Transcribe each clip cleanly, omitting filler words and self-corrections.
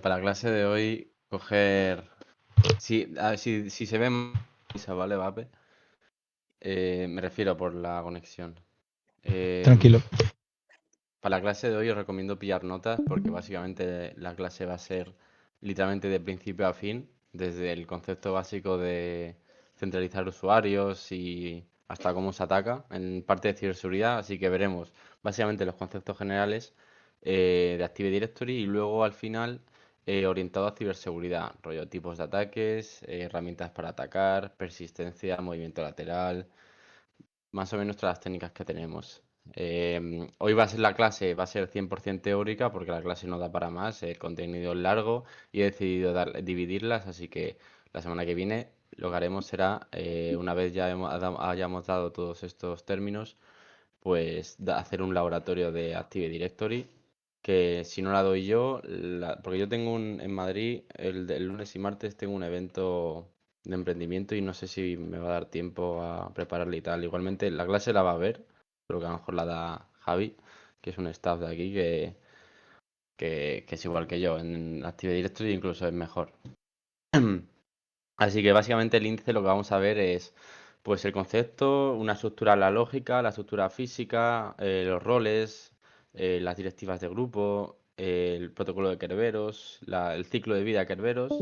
para la clase de hoy, coger. Si se ve Misa, ¿vale, Vape? Me refiero por la conexión. Tranquilo. Para la clase de hoy os recomiendo pillar notas porque básicamente la clase va a ser literalmente de principio a fin, desde el concepto básico de centralizar usuarios y hasta cómo se ataca en parte de ciberseguridad, así que veremos básicamente los conceptos generales de Active Directory y luego al final orientado a ciberseguridad, rollo tipos de ataques, herramientas para atacar, persistencia, movimiento lateral, más o menos todas las técnicas que tenemos. Hoy va a ser la clase, va a ser 100% teórica porque la clase no da para más, el contenido es largo y he decidido dividirlas, así que la semana que viene lo que haremos será, una vez ya hayamos dado todos estos términos, pues hacer un laboratorio de Active Directory, que si no la doy yo, porque yo tengo en Madrid, el lunes y martes tengo un evento de emprendimiento y no sé si me va a dar tiempo a prepararle y tal. Igualmente la clase la va a ver, pero que a lo mejor la da Javi, que es un staff de aquí que es igual que yo en Active Directory, incluso es mejor. Así que básicamente el índice lo que vamos a ver es pues el concepto, una estructura, la lógica, la estructura física, los roles, las directivas de grupo, el protocolo de Kerberos, el ciclo de vida de Kerberos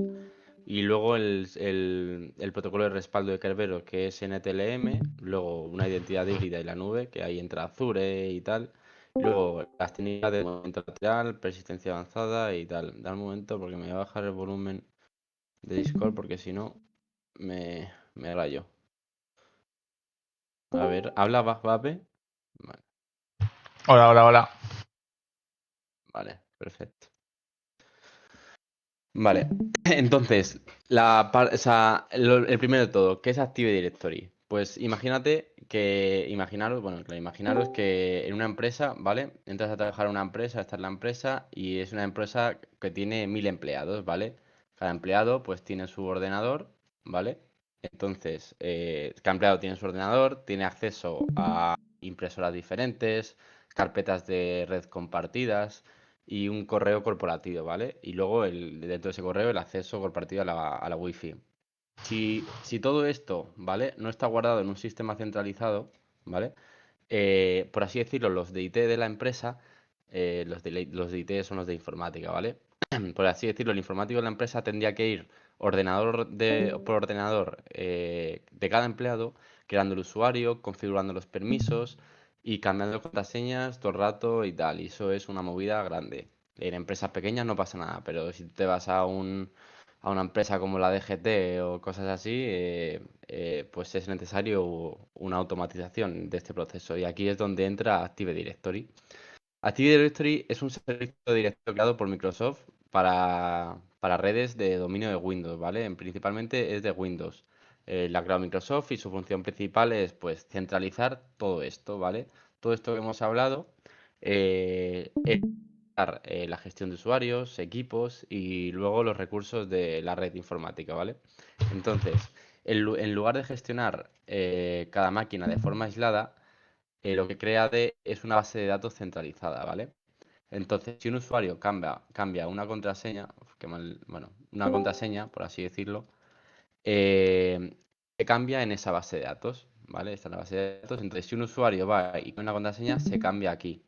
y luego el protocolo de respaldo de Kerberos, que es NTLM, luego una identidad híbrida y la nube, que ahí entra Azure y tal. Y luego las técnicas de movimiento lateral, persistencia avanzada y tal. Da un momento porque me voy a bajar el volumen de Discord porque si no me rayo. A ver, ¿habla Vape? Vale, Hola, hola, hola. vale, perfecto. Vale, entonces, o sea, el primero de todo, ¿qué es Active Directory? Pues imaginaros que en una empresa, ¿vale? Entras a trabajar en una empresa, esta es la empresa, y es una empresa que tiene 1000 empleados, ¿vale? Cada empleado pues tiene su ordenador, ¿vale? Entonces, cada empleado tiene su ordenador, tiene acceso a impresoras diferentes, carpetas de red compartidas y un correo corporativo, ¿vale? Y luego dentro de ese correo el acceso corporativo a la Wi-Fi. Si todo esto, ¿vale? No está guardado en un sistema centralizado, ¿vale? Por así decirlo, los de IT de la empresa, los de IT son los de informática, ¿vale? Por así decirlo, el informático de la empresa tendría que ir por ordenador de cada empleado, creando el usuario, configurando los permisos y cambiando contraseñas todo el rato y tal. Y eso es una movida grande. En empresas pequeñas no pasa nada, pero si te vas a una empresa como la DGT o cosas así, pues es necesario una automatización de este proceso. Y aquí es donde entra Active Directory. Active Directory es un servicio directo creado por Microsoft para redes de dominio de Windows, ¿vale? Principalmente es de Windows. La ha creado Microsoft y su función principal es, pues, centralizar todo esto, ¿vale? Todo esto que hemos hablado, es la gestión de usuarios, equipos y luego los recursos de la red informática, ¿vale? Entonces, en lugar de gestionar cada máquina de forma aislada, lo que crea es una base de datos centralizada, ¿vale? Entonces, si un usuario cambia una contraseña, bueno, una contraseña, por así decirlo, eh, se cambia en esa base de datos, ¿vale? Está en la base de datos. Entonces, si un usuario va y cambia una contraseña, se cambia aquí,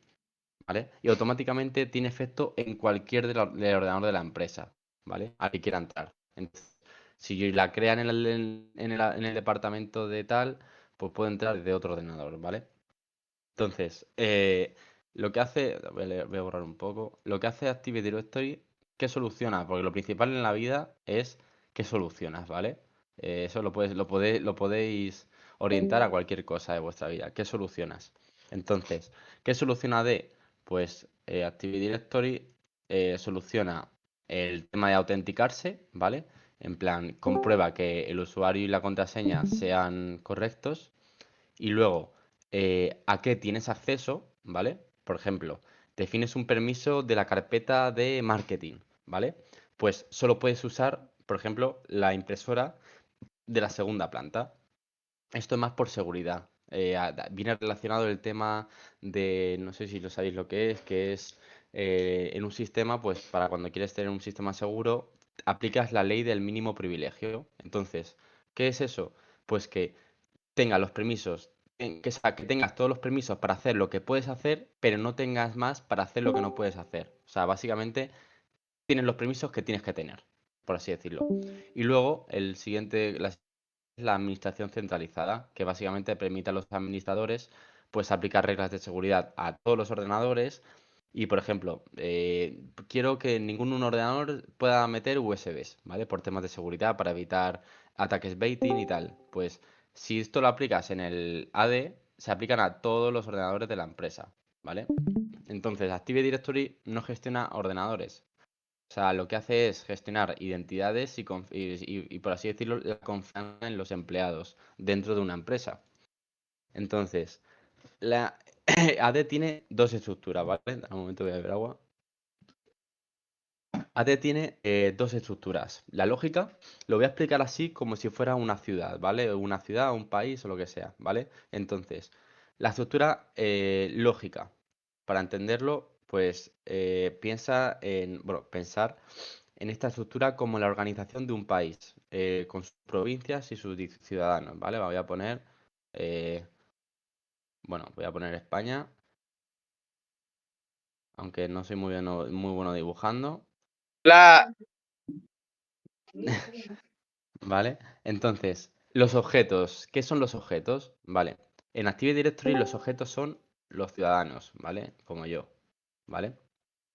¿vale? Y automáticamente tiene efecto en cualquier del ordenador de la empresa, ¿vale? Al que quiera entrar. Entonces, si yo la crean en el departamento de tal, pues puede entrar desde otro ordenador, ¿vale? Entonces, lo que hace, voy a borrar un poco, lo que hace Active Directory, ¿qué soluciona? Porque lo principal en la vida es qué solucionas, ¿vale? Eso lo podéis orientar a cualquier cosa de vuestra vida. ¿Qué solucionas? Entonces, ¿qué soluciona D? Pues Active Directory soluciona el tema de autenticarse, ¿vale? En plan, comprueba que el usuario y la contraseña sean correctos y luego, ¿a qué tienes acceso? ¿Vale? Por ejemplo, defines un permiso de la carpeta de marketing, ¿vale? Pues solo puedes usar, por ejemplo, la impresora de la segunda planta. Esto es más por seguridad. Viene relacionado el tema de, no sé si lo sabéis lo que es en un sistema, pues para cuando quieres tener un sistema seguro, aplicas la ley del mínimo privilegio. Entonces, ¿qué es eso? Pues que tenga los permisos, que tengas todos los permisos para hacer lo que puedes hacer, pero no tengas más para hacer lo que no puedes hacer. O sea, básicamente tienes los permisos que tienes que tener, por así decirlo. Y luego, el siguiente, la administración centralizada, que básicamente permite a los administradores pues aplicar reglas de seguridad a todos los ordenadores y, por ejemplo, quiero que ningún ordenador pueda meter USBs, ¿vale? Por temas de seguridad, para evitar ataques baiting y tal. Pues si esto lo aplicas en el AD, se aplican a todos los ordenadores de la empresa, ¿vale? Entonces, Active Directory no gestiona ordenadores. O sea, lo que hace es gestionar identidades y, por así decirlo, la confianza en los empleados dentro de una empresa. Entonces, la AD tiene dos estructuras, ¿vale? Al momento voy a beber agua. AD tiene dos estructuras. La lógica lo voy a explicar así como si fuera una ciudad, ¿vale? Una ciudad, un país o lo que sea, ¿vale? Entonces, la estructura lógica, para entenderlo, pues pensar en esta estructura como la organización de un país, con sus provincias y sus ciudadanos, ¿vale? Eh, voy a poner España, aunque no soy muy bueno dibujando. La... ¿Vale? Entonces, los objetos. ¿Qué son los objetos? Vale. En Active Directory los objetos son los ciudadanos, ¿vale? Como yo, ¿vale?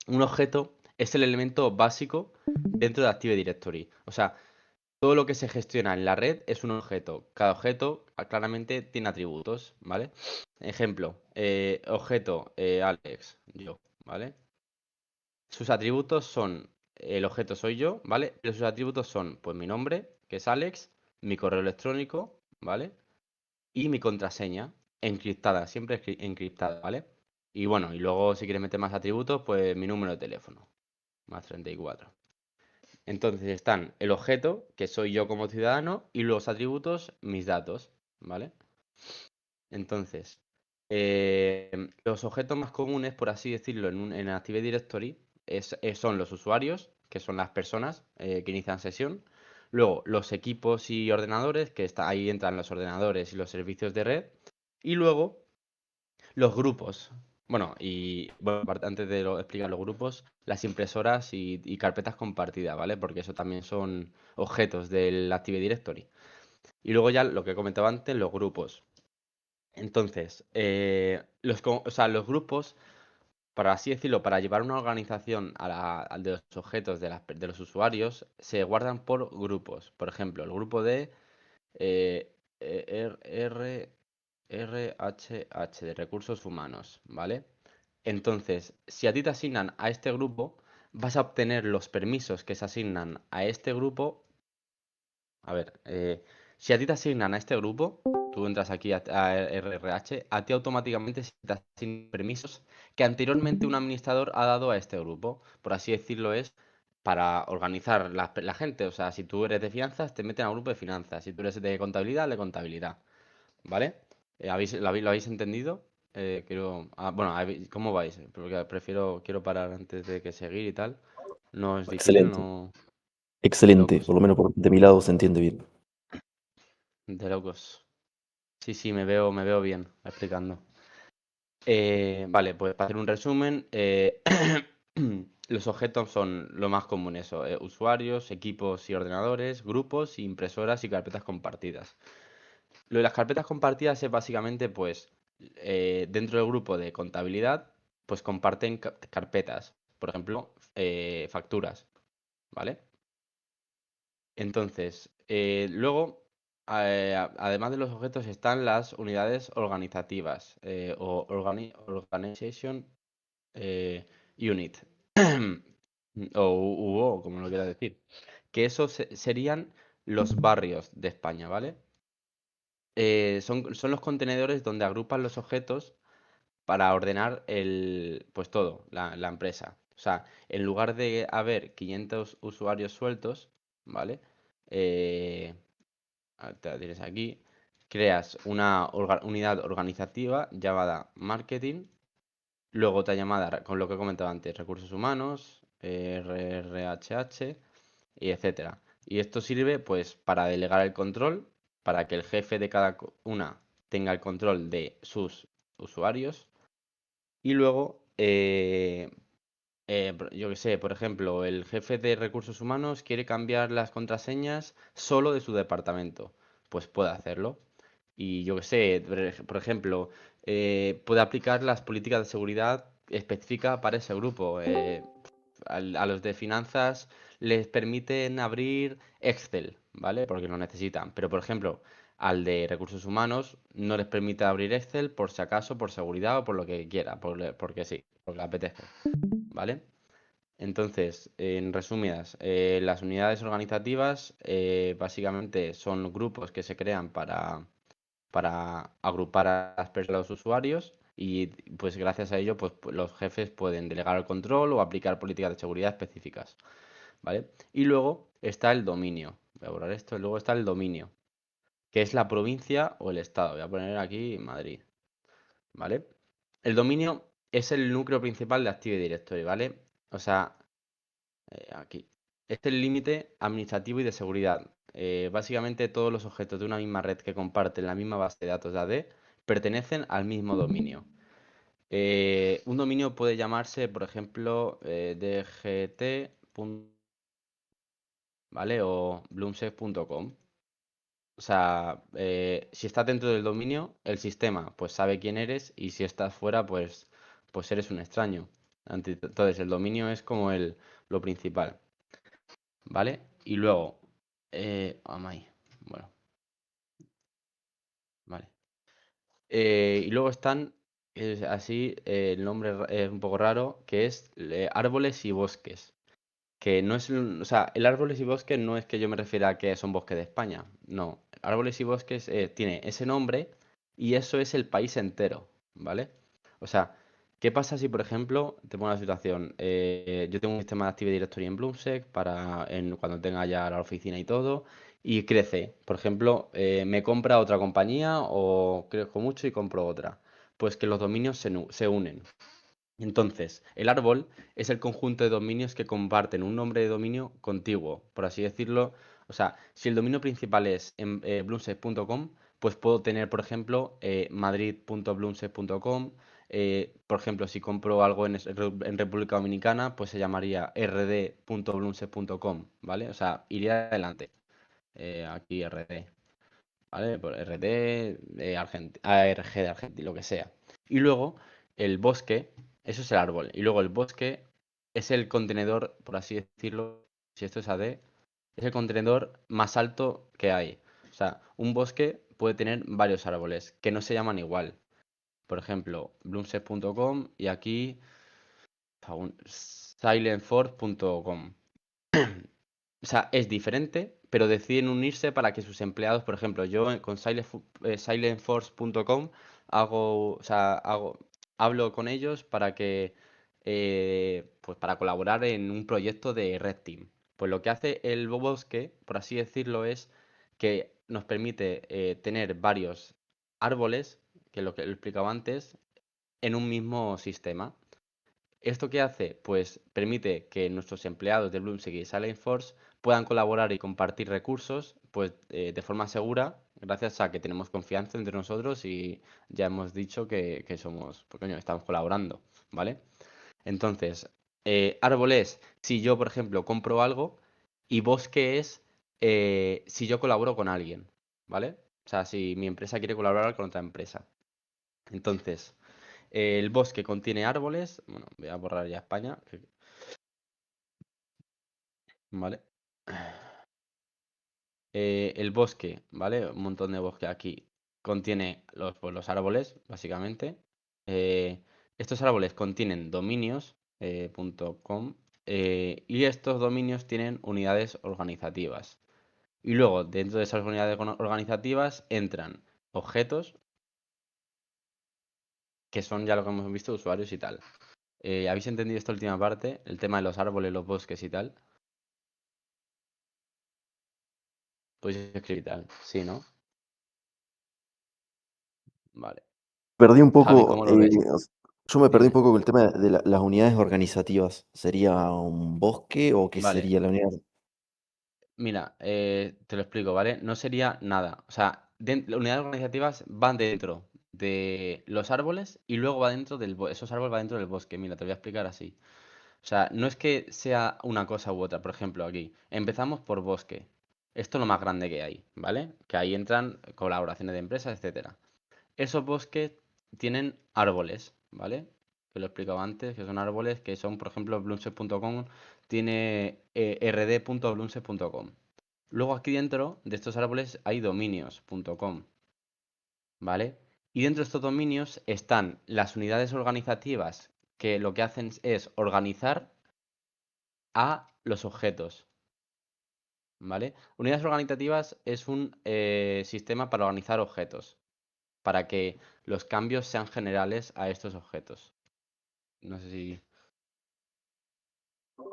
Un objeto es el elemento básico dentro de Active Directory. O sea, todo lo que se gestiona en la red es un objeto. Cada objeto claramente tiene atributos, ¿vale? Ejemplo, objeto Alex, yo, ¿vale? Sus atributos son, el objeto soy yo, ¿vale? Pero sus atributos son, pues mi nombre, que es Alex, mi correo electrónico, ¿vale? Y mi contraseña, encriptada, siempre encriptada, ¿vale? Y bueno, y luego si quieres meter más atributos, pues mi número de teléfono, más 34. Entonces están el objeto, que soy yo como ciudadano, y los atributos, mis datos, ¿vale? Entonces, los objetos más comunes, por así decirlo, en Active Directory son los usuarios, que son las personas que inician sesión. Luego, los equipos y ordenadores, ahí entran los ordenadores y los servicios de red. Y luego, los grupos. Antes de explicar los grupos, las impresoras y carpetas compartidas, ¿vale? Porque eso también son objetos del Active Directory. Y luego ya lo que comentaba antes, los grupos. Entonces, los grupos, para así decirlo, para llevar una organización de los objetos de los usuarios, se guardan por grupos. Por ejemplo, el grupo de eh, RHH, de recursos humanos, ¿vale? Entonces, si a ti te asignan a este grupo, vas a obtener los permisos que se asignan a este grupo. A ver, si a ti te asignan a este grupo, tú entras aquí a RRH, a ti automáticamente se te asignan permisos que anteriormente un administrador ha dado a este grupo. Por así decirlo, es para organizar la gente. O sea, si tú eres de finanzas, te meten al grupo de finanzas. Si tú eres de contabilidad, de contabilidad. ¿Vale? ¿Lo habéis entendido? ¿Cómo vais? Porque quiero parar antes de que seguir y tal. No es difícil, Excelente, no de excelente. locos. Por lo menos de mi lado se entiende bien. De locos. Sí, me veo bien explicando. Vale, pues para hacer un resumen, los objetos son lo más común, eso, usuarios, equipos y ordenadores, grupos, impresoras y carpetas compartidas. Lo de las carpetas compartidas es básicamente, pues, dentro del grupo de contabilidad, pues comparten carpetas, por ejemplo, facturas, ¿vale? Entonces, luego, además de los objetos, están las unidades organizativas o Organization Unit o como lo quieras decir. Que esos serían los barrios de España, ¿vale? Son los contenedores donde agrupan los objetos para ordenar pues todo, la empresa. O sea, en lugar de haber 500 usuarios sueltos, ¿vale? Eh, te la tienes aquí. Creas una unidad organizativa llamada marketing, Luego otra llamada con lo que comentaba antes, recursos humanos, RRHH y etcétera. Y esto sirve pues para delegar el control, para que el jefe de cada una tenga el control de sus usuarios y luego, yo qué sé, por ejemplo, el jefe de recursos humanos quiere cambiar las contraseñas solo de su departamento, pues puede hacerlo. Y yo qué sé, por ejemplo, puede aplicar las políticas de seguridad específicas para ese grupo. A los de finanzas les permiten abrir Excel, ¿vale? Porque lo necesitan. Pero, por ejemplo, al de recursos humanos no les permite abrir Excel por si acaso, por seguridad o por lo que quiera, porque sí, porque le apetece, ¿vale? Entonces, en resumidas, las unidades organizativas básicamente son grupos que se crean para agrupar a los usuarios y pues gracias a ello pues los jefes pueden delegar el control o aplicar políticas de seguridad específicas, ¿vale? Y luego está el dominio. Voy a borrar esto. Luego está el dominio, que es la provincia o el estado. Voy a poner aquí Madrid, ¿vale? El dominio es el núcleo principal de Active Directory, ¿vale? O sea, aquí. Este es el límite administrativo y de seguridad. Básicamente todos los objetos de una misma red que comparten la misma base de datos de AD pertenecen al mismo dominio. Un dominio puede llamarse, por ejemplo, dgt. ¿Vale? O bloomsec.com. O sea, si estás dentro del dominio, el sistema pues sabe quién eres y si estás fuera, pues eres un extraño. Entonces, el dominio es como lo principal. ¿Vale? Y luego, amai, bueno, vale. Y luego están, así, el nombre es un poco raro, que es árboles y bosques. Que no es, o sea, el árboles y bosques no es que yo me refiera a que son bosques de España. No, árboles y bosques tiene ese nombre y eso es el país entero, ¿vale? O sea, ¿qué pasa si, por ejemplo, te pongo la situación? Yo tengo un sistema de Active Directory en Bloomsec cuando tenga ya la oficina y todo, y crece. Por ejemplo, me compra otra compañía o crezco mucho y compro otra. Pues que los dominios se unen. Entonces, el árbol es el conjunto de dominios que comparten un nombre de dominio contiguo, por así decirlo. O sea, si el dominio principal es en bloomsec.com, pues puedo tener, por ejemplo, madrid.bloomsec.com. Por ejemplo, si compro algo en República Dominicana, pues se llamaría rd.bloomsec.com, ¿vale? O sea, iría adelante. Aquí rd, ¿vale? Por RD, ARG de Argentina, lo que sea. Y luego el bosque, eso es el árbol. Y luego el bosque es el contenedor, por así decirlo, si esto es AD, es el contenedor más alto que hay. O sea, un bosque puede tener varios árboles que no se llaman igual. Por ejemplo, bloomsec.com y aquí silentforce.com. O sea, es diferente, pero deciden unirse para que sus empleados, por ejemplo, yo con silentforce.com hablo con ellos para que, pues para colaborar en un proyecto de Red Team. Pues lo que hace el bosque, por así decirlo, es que nos permite tener varios árboles, que lo que lo explicaba antes, en un mismo sistema. ¿Esto qué hace? Pues permite que nuestros empleados de Bloomsig y Salesforce puedan colaborar y compartir recursos pues, de forma segura, gracias a que tenemos confianza entre nosotros y ya hemos dicho que somos, pues, coño, estamos colaborando, ¿vale? Entonces, árbol es si yo, por ejemplo, compro algo y bosque es si yo colaboro con alguien, ¿vale? O sea, si mi empresa quiere colaborar con otra empresa. Entonces, el bosque contiene árboles. Bueno, voy a borrar ya España. ¿Vale? El bosque, ¿vale? Un montón de bosque aquí. Contiene pues, los árboles, básicamente. Eh, Estos árboles contienen dominios, .com, y estos dominios tienen unidades organizativas. Y luego, dentro de esas unidades organizativas, entran objetos, que son ya lo que hemos visto, usuarios y tal. ¿Habéis entendido esta última parte? El tema de los árboles, los bosques y tal. Pues escribir y tal. Sí, ¿no? Vale. Perdí un Javi, poco. ¿cómo lo ves? Yo me perdí un Dime. poco con el tema de las unidades organizativas. ¿Sería un bosque o qué Vale, sería la unidad? mira, te lo explico, ¿vale? No sería nada. O sea, las unidades organizativas van dentro de los árboles y luego va dentro esos árboles va dentro del bosque. Mira, te voy a explicar así. O sea, no es que sea una cosa u otra. Por ejemplo, aquí empezamos por bosque. Esto es lo más grande que hay, ¿vale? Que ahí entran colaboraciones de empresas, etcétera. Esos bosques tienen árboles, ¿vale? Que lo he explicado antes, que son árboles que son, por ejemplo, bloomsbury.com tiene rd.bloomsbury.com. Luego aquí dentro de estos árboles hay dominios.com, ¿vale? Y dentro de estos dominios están las unidades organizativas que lo que hacen es organizar a los objetos, ¿vale? Unidades organizativas es un sistema para organizar objetos, para que los cambios sean generales a estos objetos. No sé si...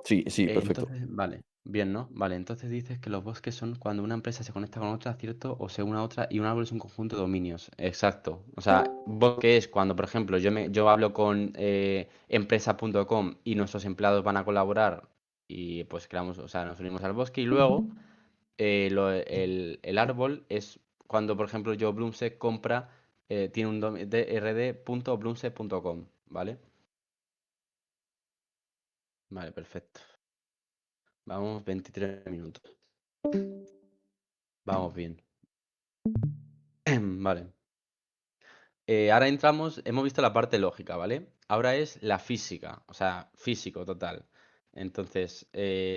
Sí, sí, perfecto. Entonces, vale, bien, ¿no? Vale, entonces dices que los bosques son cuando una empresa se conecta con otra, ¿cierto? O se une a otra y un árbol es un conjunto de dominios. Exacto. O sea, bosque es cuando, por ejemplo, yo hablo con empresa.com y nuestros empleados van a colaborar y pues creamos, o sea, nos unimos al bosque y luego el árbol es cuando, por ejemplo, yo Bloomsec compra, tiene un rd.bloomsec.com, ¿vale? Vale, perfecto. Vamos, 23 minutos. Vamos bien. Vale. Ahora entramos, hemos visto la parte lógica, ¿vale? Ahora es la física, o sea, físico total. Entonces,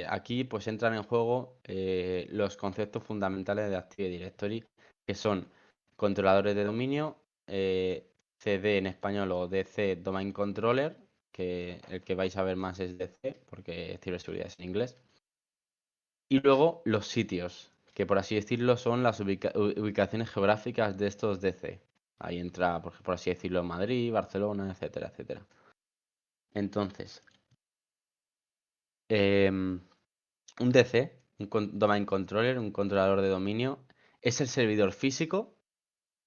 aquí pues entran en juego los conceptos fundamentales de Active Directory, que son controladores de dominio, CD en español o DC Domain Controller, que el que vais a ver más es DC, porque ciberseguridad es en inglés. Y luego los sitios, que por así decirlo son las ubicaciones geográficas de estos DC. Ahí entra, por así decirlo, Madrid, Barcelona, etcétera, etcétera. Entonces, un DC, Domain Controller, un controlador de dominio, es el servidor físico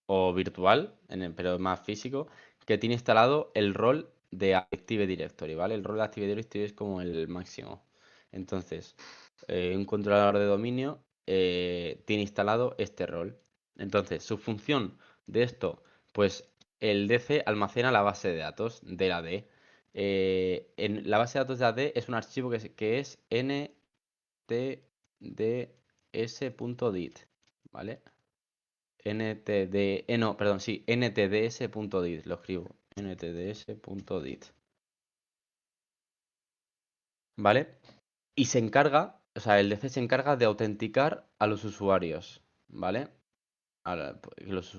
o virtual, pero más físico, que tiene instalado el rol de Active Directory, ¿vale? El rol de Active Directory es como el máximo. Entonces, un controlador de dominio tiene instalado este rol. Entonces, su función de esto, pues el DC almacena la base de datos de la D. En la base de datos de la D es un archivo que es ntds.dit, ¿vale? no, perdón, sí, ntds.dit, lo escribo, ntds.dit, ¿vale? Y se encarga, o sea, el DC se encarga de autenticar a los usuarios, ¿vale? A los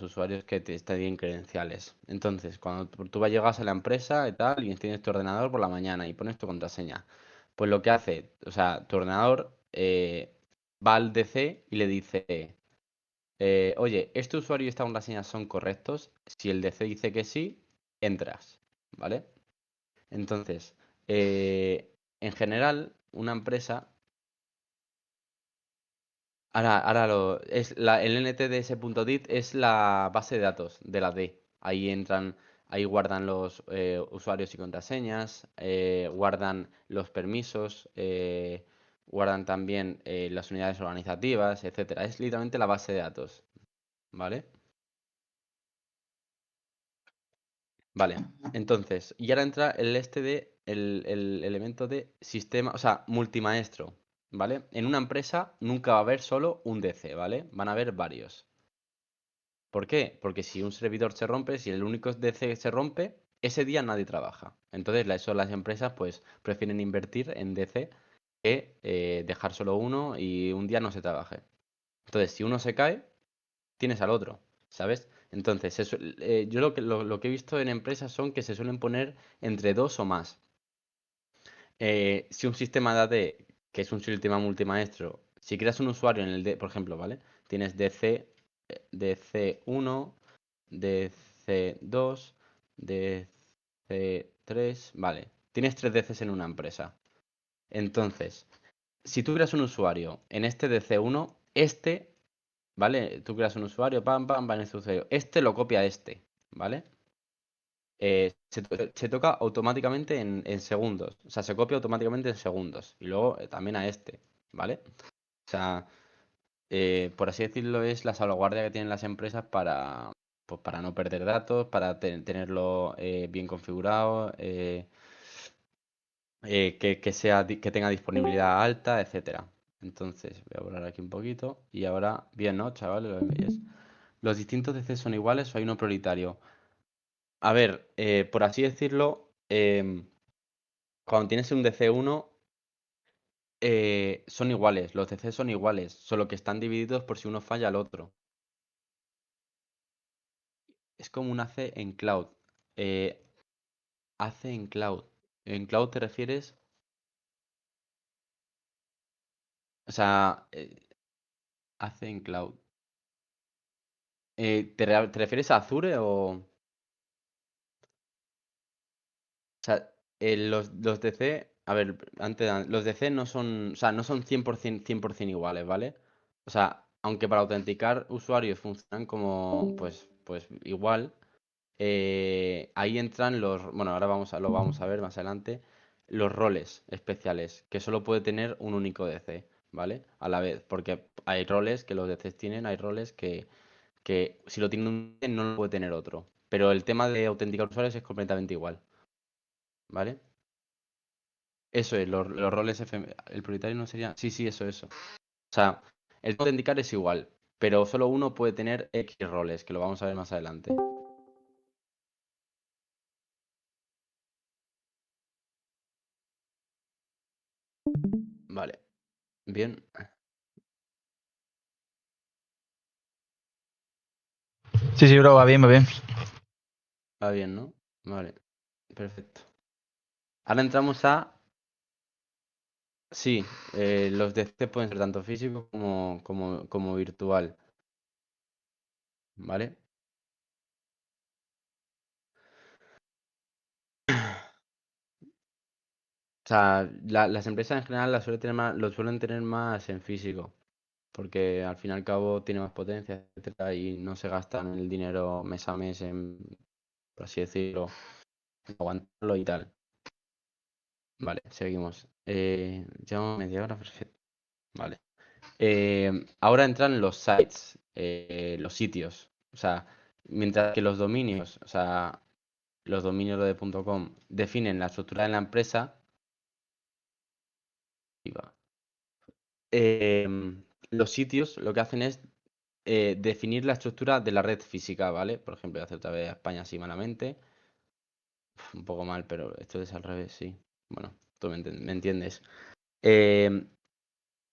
usuarios que te den credenciales. Entonces, cuando tú llegas a la empresa y tal, y tienes tu ordenador por la mañana y pones tu contraseña, pues lo que hace, o sea, tu ordenador va al DC y le dice, oye, ¿este usuario y esta contraseña son correctos? Si el DC dice que sí, entras, ¿vale? Entonces, en general, una empresa, el ntds.dit es la base de datos de la D. Ahí entran, ahí guardan los usuarios y contraseñas, guardan los permisos, guardan también las unidades organizativas, etcétera. Es literalmente la base de datos, ¿vale? Vale, entonces, y ahora entra el elemento de sistema, o sea, multimaestro, ¿vale? En una empresa nunca va a haber solo un DC, ¿vale? Van a haber varios. ¿Por qué? Porque si un servidor se rompe, si el único DC se rompe, ese día nadie trabaja. Entonces, eso las empresas pues prefieren invertir en DC que dejar solo uno y un día no se trabaje. Entonces, si uno se cae, tienes al otro, ¿sabes? Entonces, yo lo que he visto en empresas son que se suelen poner entre dos o más. Si un sistema de AD, que es un sistema multimaestro, si creas un usuario en el D, por ejemplo, ¿vale? Tienes DC1, DC2, DC3, vale. Tienes tres DCs en una empresa. Entonces, si tú creas un usuario en este DC1, ¿vale? Tú creas un usuario, pam, pam, va en este usuario. Este lo copia a este, ¿vale? se toca automáticamente en segundos. O sea, se copia automáticamente en segundos. Y luego también a este, ¿vale? O sea, por así decirlo, es la salvaguardia que tienen las empresas para, pues, para no perder datos, para tenerlo bien configurado, que tenga disponibilidad alta, etcétera. Entonces, voy a borrar aquí un poquito. Y ahora, bien, ¿no, chavales? Lo veis. ¿Los distintos DC son iguales o hay uno prioritario? A ver, por así decirlo, cuando tienes un DC1, son iguales, los DC son iguales, solo que están divididos por si uno falla al otro. Es como un AC en cloud. Eh, AC en cloud. ¿En cloud te refieres? O sea, AC en cloud. ¿Te refieres a Azure o...? O sea, los DC, a ver, los DC no son, o sea, no son 100% iguales, ¿vale? O sea, aunque para autenticar usuarios funcionan como, pues igual, ahí entran bueno, ahora lo vamos a ver más adelante, los roles especiales, que solo puede tener un único DC, ¿vale? A la vez, porque hay roles que los DCs tienen, hay roles que si lo tiene un DC no lo puede tener otro. Pero el tema de autenticar usuarios es completamente igual, ¿vale? Eso es, los roles el prioritario no sería. Sí, sí, eso. O sea, el tema de indicar es igual, pero solo uno puede tener X roles, que lo vamos a ver más adelante. Vale, bien. Sí, sí, bro, va bien, va bien. Va bien, ¿no? Vale, perfecto. Ahora entramos a. Sí, los DC pueden ser tanto físico como virtual, ¿vale? O sea, las empresas en general lo suelen tener más en físico. Porque al fin y al cabo tiene más potencia, etcétera, y no se gastan el dinero mes a mes en, por así decirlo, en aguantarlo y tal. Vale, seguimos. Llevamos media hora, perfecto. Vale. Ahora entran los sites, los sitios. O sea, mientras que los dominios, o sea, los dominios de .com definen la estructura de la empresa, ahí va. Los sitios lo que hacen es definir la estructura de la red física, ¿vale? Por ejemplo, voy a hacer otra vez a España así malamente. Un poco mal, pero esto es al revés, sí. Bueno, tú me entiendes. Eh,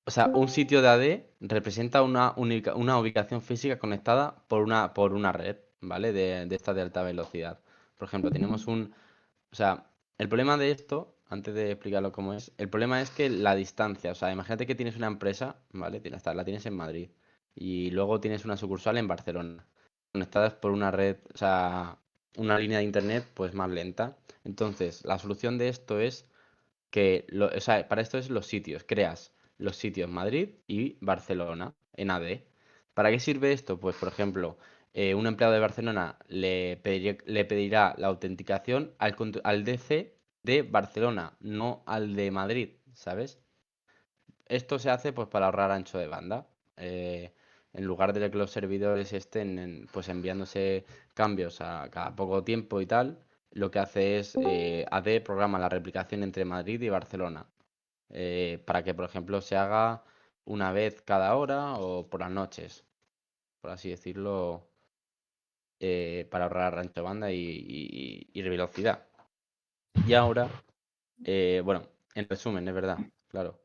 o sea, un sitio de AD representa una ubicación física conectada por una red, ¿vale? De esta de alta velocidad. Por ejemplo, tenemos o sea, el problema de esto, antes de explicarlo cómo es, el problema es que la distancia, o sea, imagínate que tienes una empresa, ¿vale? La tienes en Madrid y luego tienes una sucursal en Barcelona, conectadas por una red, o sea, una línea de internet pues más lenta. Entonces, la solución de esto es o sea, para esto es los sitios, creas los sitios Madrid y Barcelona en AD. ¿Para qué sirve esto? Pues, por ejemplo, un empleado de Barcelona le pedirá la autenticación al DC de Barcelona, no al de Madrid, ¿sabes? Esto se hace pues para ahorrar ancho de banda. En lugar de que los servidores estén pues enviándose cambios a cada poco tiempo y tal, lo que hace es AD programa la replicación entre Madrid y Barcelona. Para que, por ejemplo, se haga una vez cada hora o por las noches, por así decirlo, para ahorrar ancho de banda y velocidad. Y ahora, bueno, en resumen, es verdad, claro.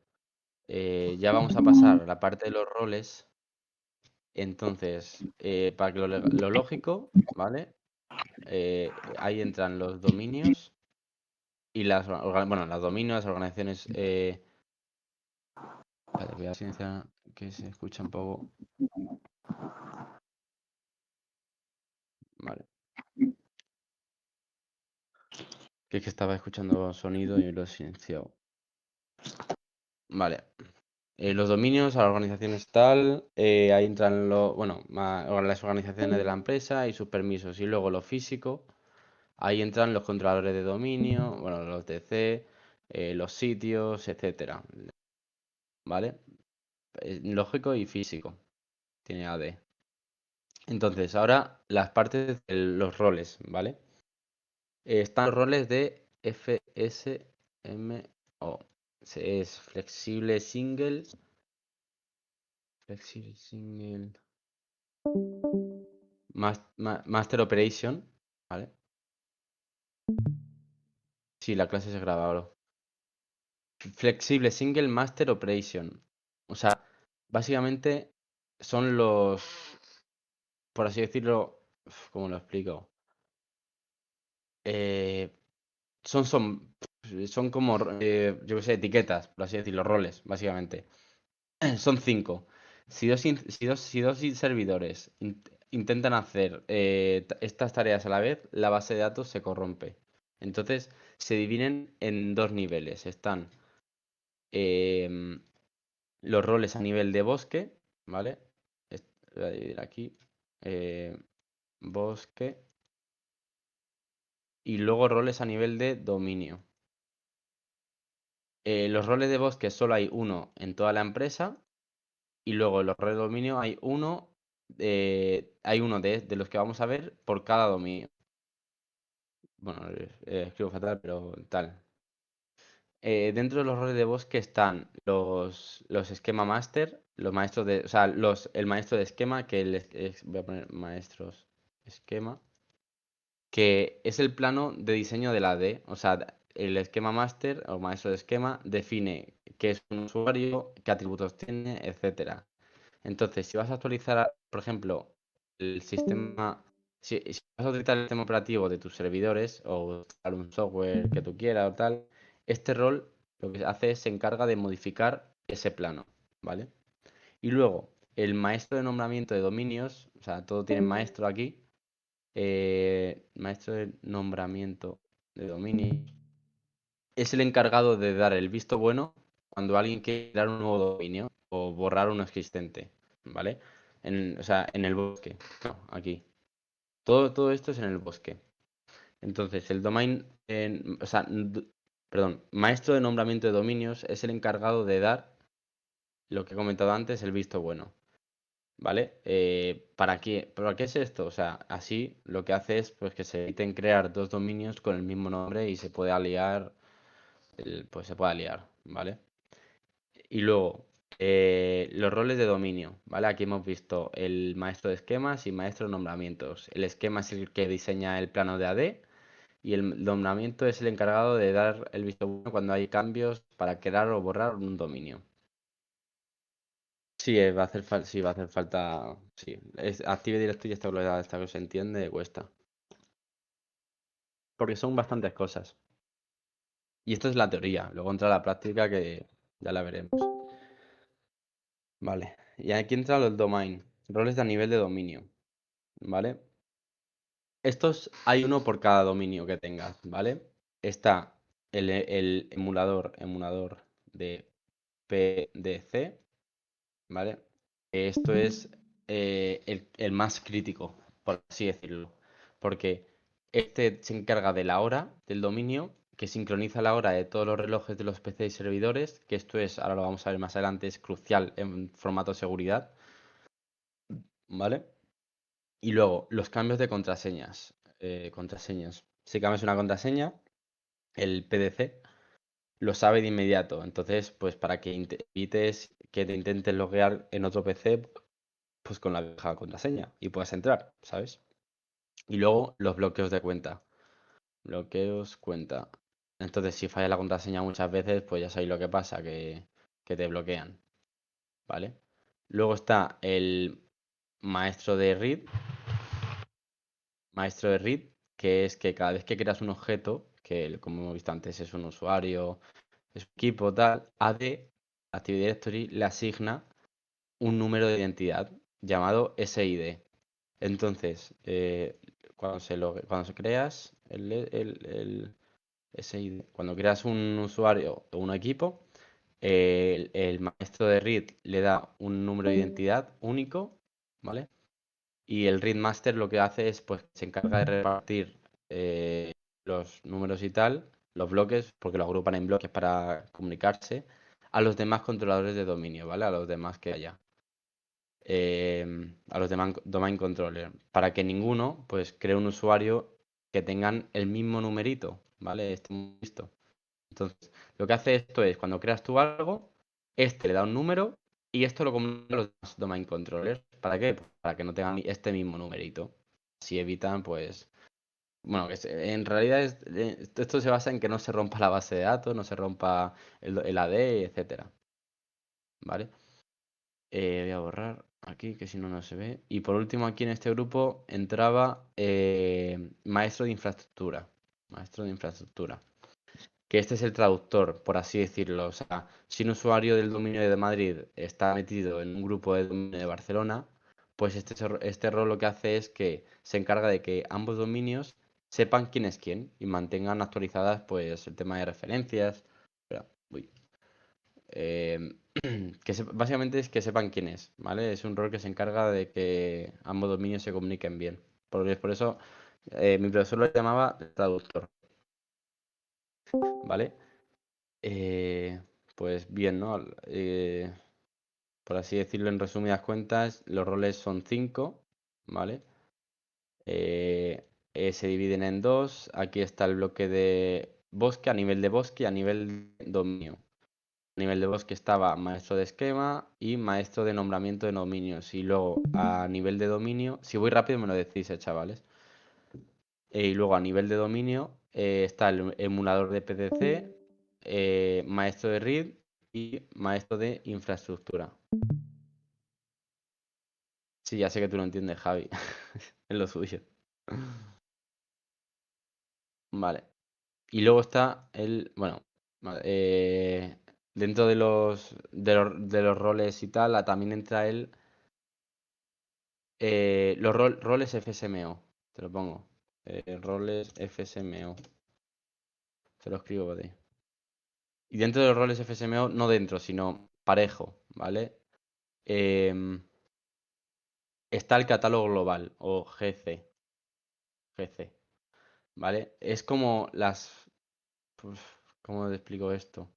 Ya vamos a pasar a la parte de los roles. Entonces, para que lo lógico, ¿vale? Ahí entran los dominios y bueno, los dominios, las organizaciones. Espérate, voy a silenciar que se escucha un poco. Vale. Que es que estaba escuchando sonido y lo he silenciado. Vale. Los dominios, las organizaciones tal, ahí entran bueno, las organizaciones de la empresa y sus permisos. Y luego lo físico. Ahí entran los controladores de dominio, bueno, los DC, los sitios, etcétera, ¿vale? Lógico y físico, tiene AD. Entonces, ahora las partes de los roles, ¿vale? Están los roles de FSMO. Es flexible single, master operation, ¿vale? Sí, la clase se graba ahora. Flexible single master operation. O sea, básicamente son los, por así decirlo, ¿cómo lo explico? Eh, son como, yo qué sé, etiquetas, por así decirlo, roles, básicamente. Son 5. Si dos servidores intentan hacer estas tareas a la vez, la base de datos se corrompe. Entonces, se dividen en dos niveles. Están em, los roles a nivel de bosque, ¿vale? Voy a dividir aquí. eh, Bosque. Y luego roles a nivel de dominio. Los roles de bosque solo hay uno en toda la empresa. Y luego en los roles de dominio hay uno de los que vamos a ver por cada dominio. Bueno, escribo fatal, pero tal. Dentro de los roles de bosque están los esquema master, los maestros de, o sea, el maestro de esquema, voy a poner maestros esquema, que es el plano de diseño de la D. O sea, el esquema master o maestro de esquema define qué es un usuario, qué atributos tiene, etcétera. Entonces, si vas a actualizar, por ejemplo, el sistema, si vas a utilizar el sistema operativo de tus servidores o usar un software que tú quieras o tal, este rol lo que hace es se encarga de modificar ese plano, ¿vale? Y luego, el maestro de nombramiento de dominios, o sea, todo tiene maestro aquí, maestro de nombramiento de dominios, es el encargado de dar el visto bueno cuando alguien quiere crear un nuevo dominio o borrar uno existente, ¿vale? O sea, en el bosque. No, aquí. Todo esto es en el bosque. Entonces, el domain, o sea, perdón, maestro de nombramiento de dominios es el encargado de dar lo que he comentado antes, el visto bueno, ¿vale? ¿Para qué es esto? O sea, así lo que hace es pues que se eviten crear dos dominios con el mismo nombre y se puede aliar, pues se puede aliar, ¿vale? Y luego, los roles de dominio, ¿vale? Aquí hemos visto el maestro de esquemas y maestro de nombramientos. El esquema es el que diseña el plano de AD y el nombramiento es el encargado de dar el visto bueno cuando hay cambios para crear o borrar un dominio. Sí, sí, va a hacer falta. Sí, Active Directory esta que se entiende, cuesta. Porque son bastantes cosas. Y esto es la teoría. Luego entra la práctica que ya la veremos. Vale. Y aquí entran los domain. Roles de a nivel de dominio. ¿Vale? Estos hay uno por cada dominio que tengas, ¿vale? Está el emulador de PDC, ¿vale? Esto es el más crítico, por así decirlo, porque este se encarga de la hora del dominio, que sincroniza la hora de todos los relojes de los PC y servidores, que esto es, ahora lo vamos a ver más adelante, es crucial en formato de seguridad, ¿vale? Y luego, los cambios de contraseñas. Contraseñas. Si cambias una contraseña, el PDC lo sabe de inmediato. Entonces, pues para que evites que te intentes loguear en otro PC, pues con la vieja contraseña y puedas entrar, ¿sabes? Y luego, los bloqueos de cuenta. Bloqueos cuenta. Entonces, si falla la contraseña muchas veces, pues ya sabéis lo que pasa, que te bloquean, ¿vale? Luego está el maestro de read, maestro de read, que es que cada vez que creas un objeto, que como hemos visto antes es un usuario, es un equipo, tal, AD, Active Directory, le asigna un número de identidad llamado SID. Entonces, cuando se creas el SID, cuando creas un usuario o un equipo, el maestro de read le da un número de identidad único, ¿vale? Y el Readmaster lo que hace es, pues, se encarga de repartir los números y tal, los bloques, porque los agrupan en bloques para comunicarse, a los demás controladores de dominio, ¿vale? A los demás que haya. A los demás domain controller, para que ninguno, pues, cree un usuario que tengan el mismo numerito, ¿vale? Listo. Entonces, lo que hace esto es, cuando creas tú algo, este le da un número y esto lo comunica a los demás domain controllers. ¿Para qué? Para que no tengan este mismo numerito. Así evitan, pues, bueno, en realidad esto se basa en que no se rompa la base de datos, no se rompa el AD, etcétera. ¿Vale? Voy a borrar aquí, que si no, no se ve. Y por último, aquí en este grupo entraba maestro de infraestructura. Maestro de infraestructura. Que este es el traductor, por así decirlo. O sea, si un usuario del dominio de Madrid está metido en un grupo de dominio de Barcelona, pues este rol lo que hace es que se encarga de que ambos dominios sepan quién es quién y mantengan actualizadas, pues, el tema de referencias. Espera, uy. Em, básicamente es que sepan quién es, ¿vale? Es un rol que se encarga de que ambos dominios se comuniquen bien. Por eso mi profesor lo llamaba traductor, ¿vale? Eh, pues bien, ¿no? Por así decirlo, en resumidas cuentas, los roles son 5, ¿vale? Se dividen en dos. Aquí está el bloque de bosque, a nivel de bosque y a nivel de dominio. A nivel de bosque estaba maestro de esquema y maestro de nombramiento de dominios. Y luego a nivel de dominio, si voy rápido me lo decís, chavales. Y luego a nivel de dominio está el emulador de PDC, maestro de RID y maestro de infraestructura. Sí, ya sé que tú lo entiendes, Javi. Es lo suyo. Vale. Y luego está bueno, vale, dentro de los roles y tal, también entra los roles FSMO. Te lo pongo. Roles FSMO. Te lo escribo por ahí. Y dentro de los roles FSMO, no dentro, sino parejo, ¿vale? Em, Está el catálogo global o GC, ¿vale? Es como pues, ¿cómo te explico esto?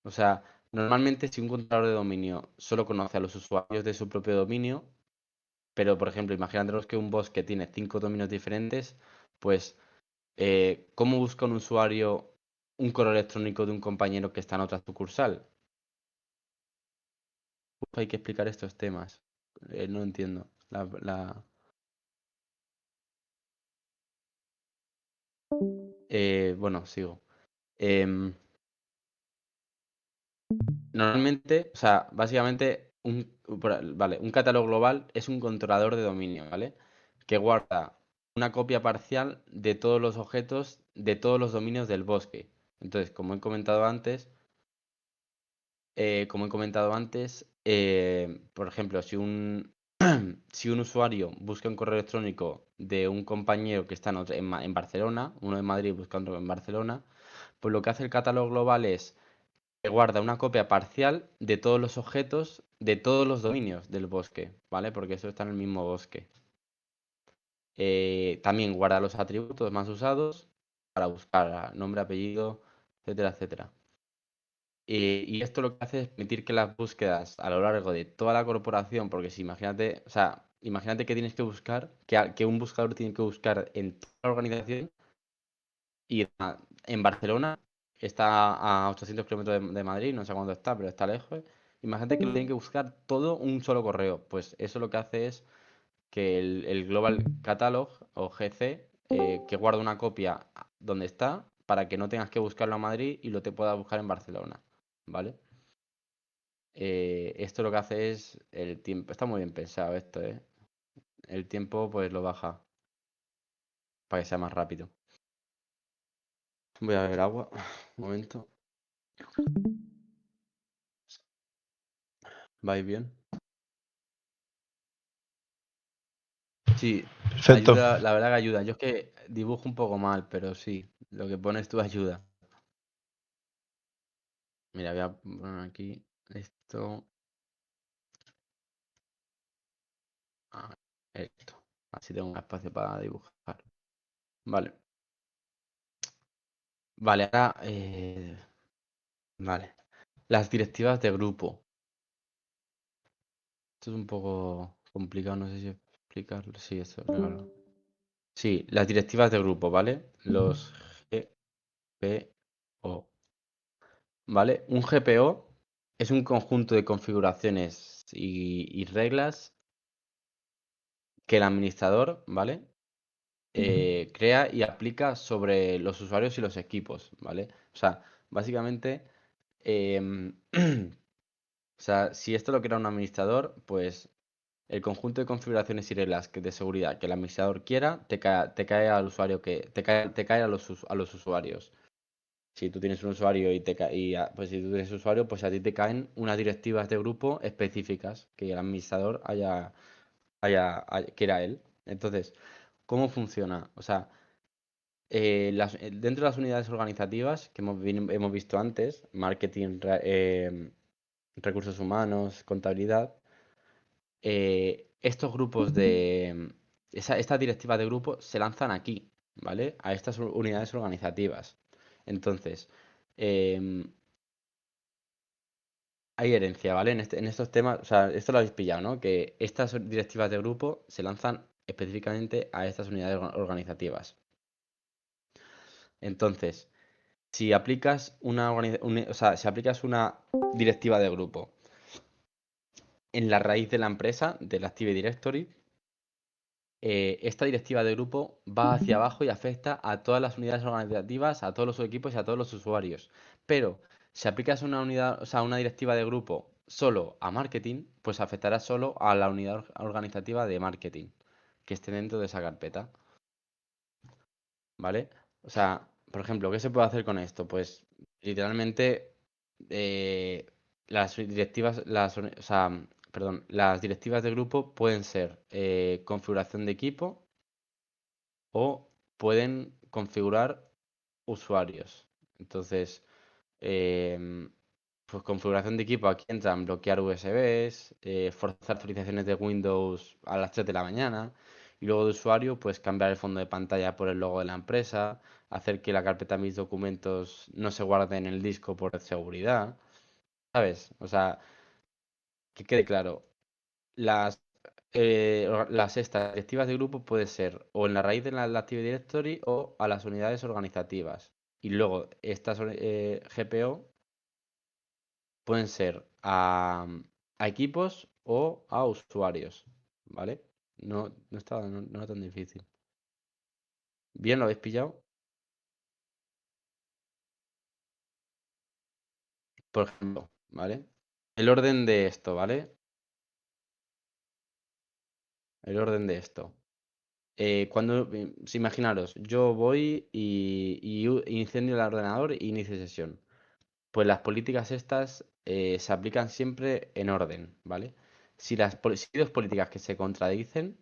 O sea, normalmente si un controlador de dominio solo conoce a los usuarios de su propio dominio, pero por ejemplo, imagínate que un boss que tiene 5 dominios diferentes, pues, ¿cómo busca un usuario un correo electrónico de un compañero que está en otra sucursal? Uf, hay que explicar estos temas. No entiendo. Bueno, sigo. Em, Normalmente, o sea, básicamente, vale, un catálogo global es un controlador de dominio, ¿vale? Que guarda una copia parcial de todos los objetos de todos los dominios del bosque. Entonces, por ejemplo, si un usuario busca un correo electrónico de un compañero que está en Barcelona, uno en Madrid buscando en Barcelona, pues lo que hace el catálogo global es que guarda una copia parcial de todos los objetos de todos los dominios del bosque, ¿vale? Porque eso está en el mismo bosque. También guarda los atributos más usados para buscar nombre, apellido, etcétera, etcétera. Y esto lo que hace es permitir que las búsquedas a lo largo de toda la corporación, porque si imagínate, o sea, imagínate que tienes que buscar, que un buscador tiene que buscar en toda la organización y en Barcelona está a 800 kilómetros de Madrid, no sé cuándo está, pero está lejos. Imagínate que lo tienen que buscar todo un solo correo. Pues eso lo que hace es que el Global Catalog o GC, que guarda una copia donde está, para que no tengas que buscarlo a Madrid y lo te puedas buscar en Barcelona. ¿Vale? Esto lo que hace es el tiempo. Está muy bien pensado esto, ¿eh? El tiempo pues lo baja para que sea más rápido. Voy a beber agua. Un momento. ¿Vais bien? Sí, Perfecto. ayuda, la verdad que ayuda. Yo es que dibujo un poco mal, pero sí, lo que pones tú ayuda. Mira, voy a poner aquí esto. Esto. Así tengo un espacio para dibujar. Vale. Vale, ahora, vale. Las directivas de grupo. Esto es un poco complicado, no sé si explicarlo. Sí, esto, claro. Sí, las directivas de grupo, ¿vale? Los GPO, ¿vale? Un GPO es un conjunto de configuraciones y reglas que el administrador, ¿vale? Crea y aplica sobre los usuarios y los equipos, ¿vale? O sea, básicamente, em, o sea, si esto lo crea un administrador, pues el conjunto de configuraciones y reglas de seguridad que el administrador quiera, te cae al usuario te cae a a los usuarios. Si tú tienes un usuario y pues si tú tienes usuario, pues a ti te caen unas directivas de grupo específicas que el administrador quiera él. Entonces, ¿cómo funciona? O sea, dentro de las unidades organizativas que hemos visto antes, marketing, recursos humanos, contabilidad, estos grupos estas directivas de grupo se lanzan aquí, ¿vale? A estas unidades organizativas. Entonces, em, hay herencia, ¿vale? En estos temas, o sea, esto lo habéis pillado, ¿no? Que estas directivas de grupo se lanzan específicamente a estas unidades organizativas. Entonces, si aplicas o sea, si aplicas una directiva de grupo en la raíz de la empresa, del Active Directory, esta directiva de grupo va hacia abajo y afecta a todas las unidades organizativas, a todos los equipos y a todos los usuarios. Pero si aplicas una unidad, o sea, una directiva de grupo solo a marketing, pues afectará solo a la unidad organizativa de marketing que esté dentro de esa carpeta, ¿vale? O sea, por ejemplo, ¿qué se puede hacer con esto? Pues literalmente eh, las directivas, o sea, perdón, las directivas de grupo pueden ser configuración de equipo o pueden configurar usuarios. Entonces, em, pues configuración de equipo, aquí entran bloquear USBs, forzar actualizaciones de Windows a las 3 de la mañana. Y luego de usuario, pues cambiar el fondo de pantalla por el logo de la empresa, hacer que la carpeta mis documentos no se guarde en el disco por seguridad. ¿Sabes? O sea, que quede claro. Las estas directivas de grupo puede ser o en la raíz de la Active Directory o a las unidades organizativas. Y luego estas GPO pueden ser a equipos o a usuarios, ¿vale? No era tan difícil. ¿Bien lo habéis pillado? Por ejemplo, ¿vale? El orden de esto, ¿vale? El orden de esto. Si imaginaros, yo voy y incendio el ordenador e inicio sesión. Pues las políticas estas se aplican siempre en orden, ¿vale? Si hay dos políticas que se contradicen,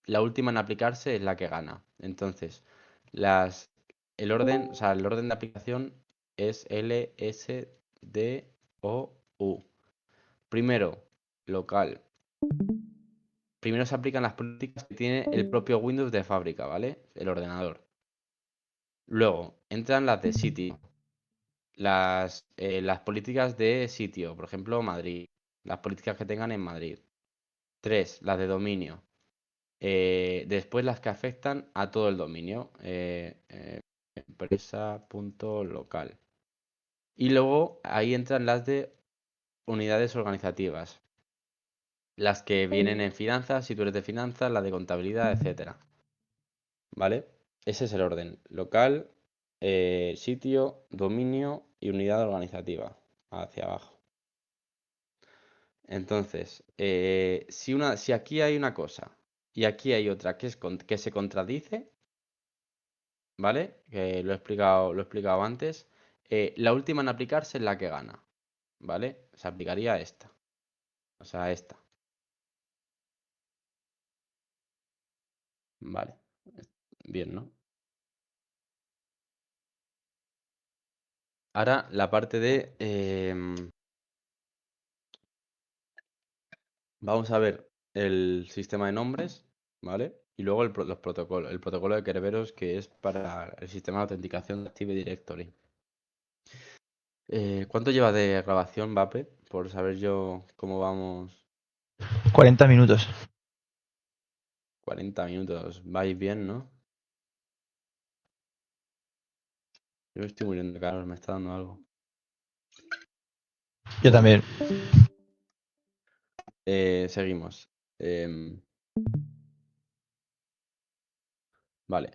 la última en aplicarse es la que gana. Entonces, las, o sea, el orden de aplicación es L, S, D, O, U. Primero, local. Primero se aplican las políticas que tiene el propio Windows de fábrica, ¿vale? El ordenador. Luego, entran las de sitio. Las políticas de sitio, por ejemplo, Madrid. Las políticas que tengan en Madrid. Tres, las de dominio. Después las que afectan a todo el dominio. Empresa.local. Y luego ahí entran las de unidades organizativas. Las que vienen en finanzas, si tú eres de finanzas, la de contabilidad, etcétera. ¿Vale? Ese es el orden. Local, sitio, dominio y unidad organizativa. Hacia abajo. Entonces, si aquí hay una cosa y aquí hay otra que se contradice, ¿vale? Que lo he explicado antes. La última en aplicarse es la que gana, ¿vale? Se aplicaría esta. O sea, esta. Vale. Bien, ¿no? Ahora la parte de... vamos a ver el sistema de nombres, ¿vale? Y luego los protocolos. El protocolo de Kerberos que es para el sistema de autenticación de Active Directory. ¿Cuánto lleva de grabación, Vape? Por saber yo cómo vamos. 40 minutos. 40 minutos. Vais bien, ¿no? Yo me estoy muriendo de calor, me está dando algo. Yo Bueno, también. seguimos. Vale.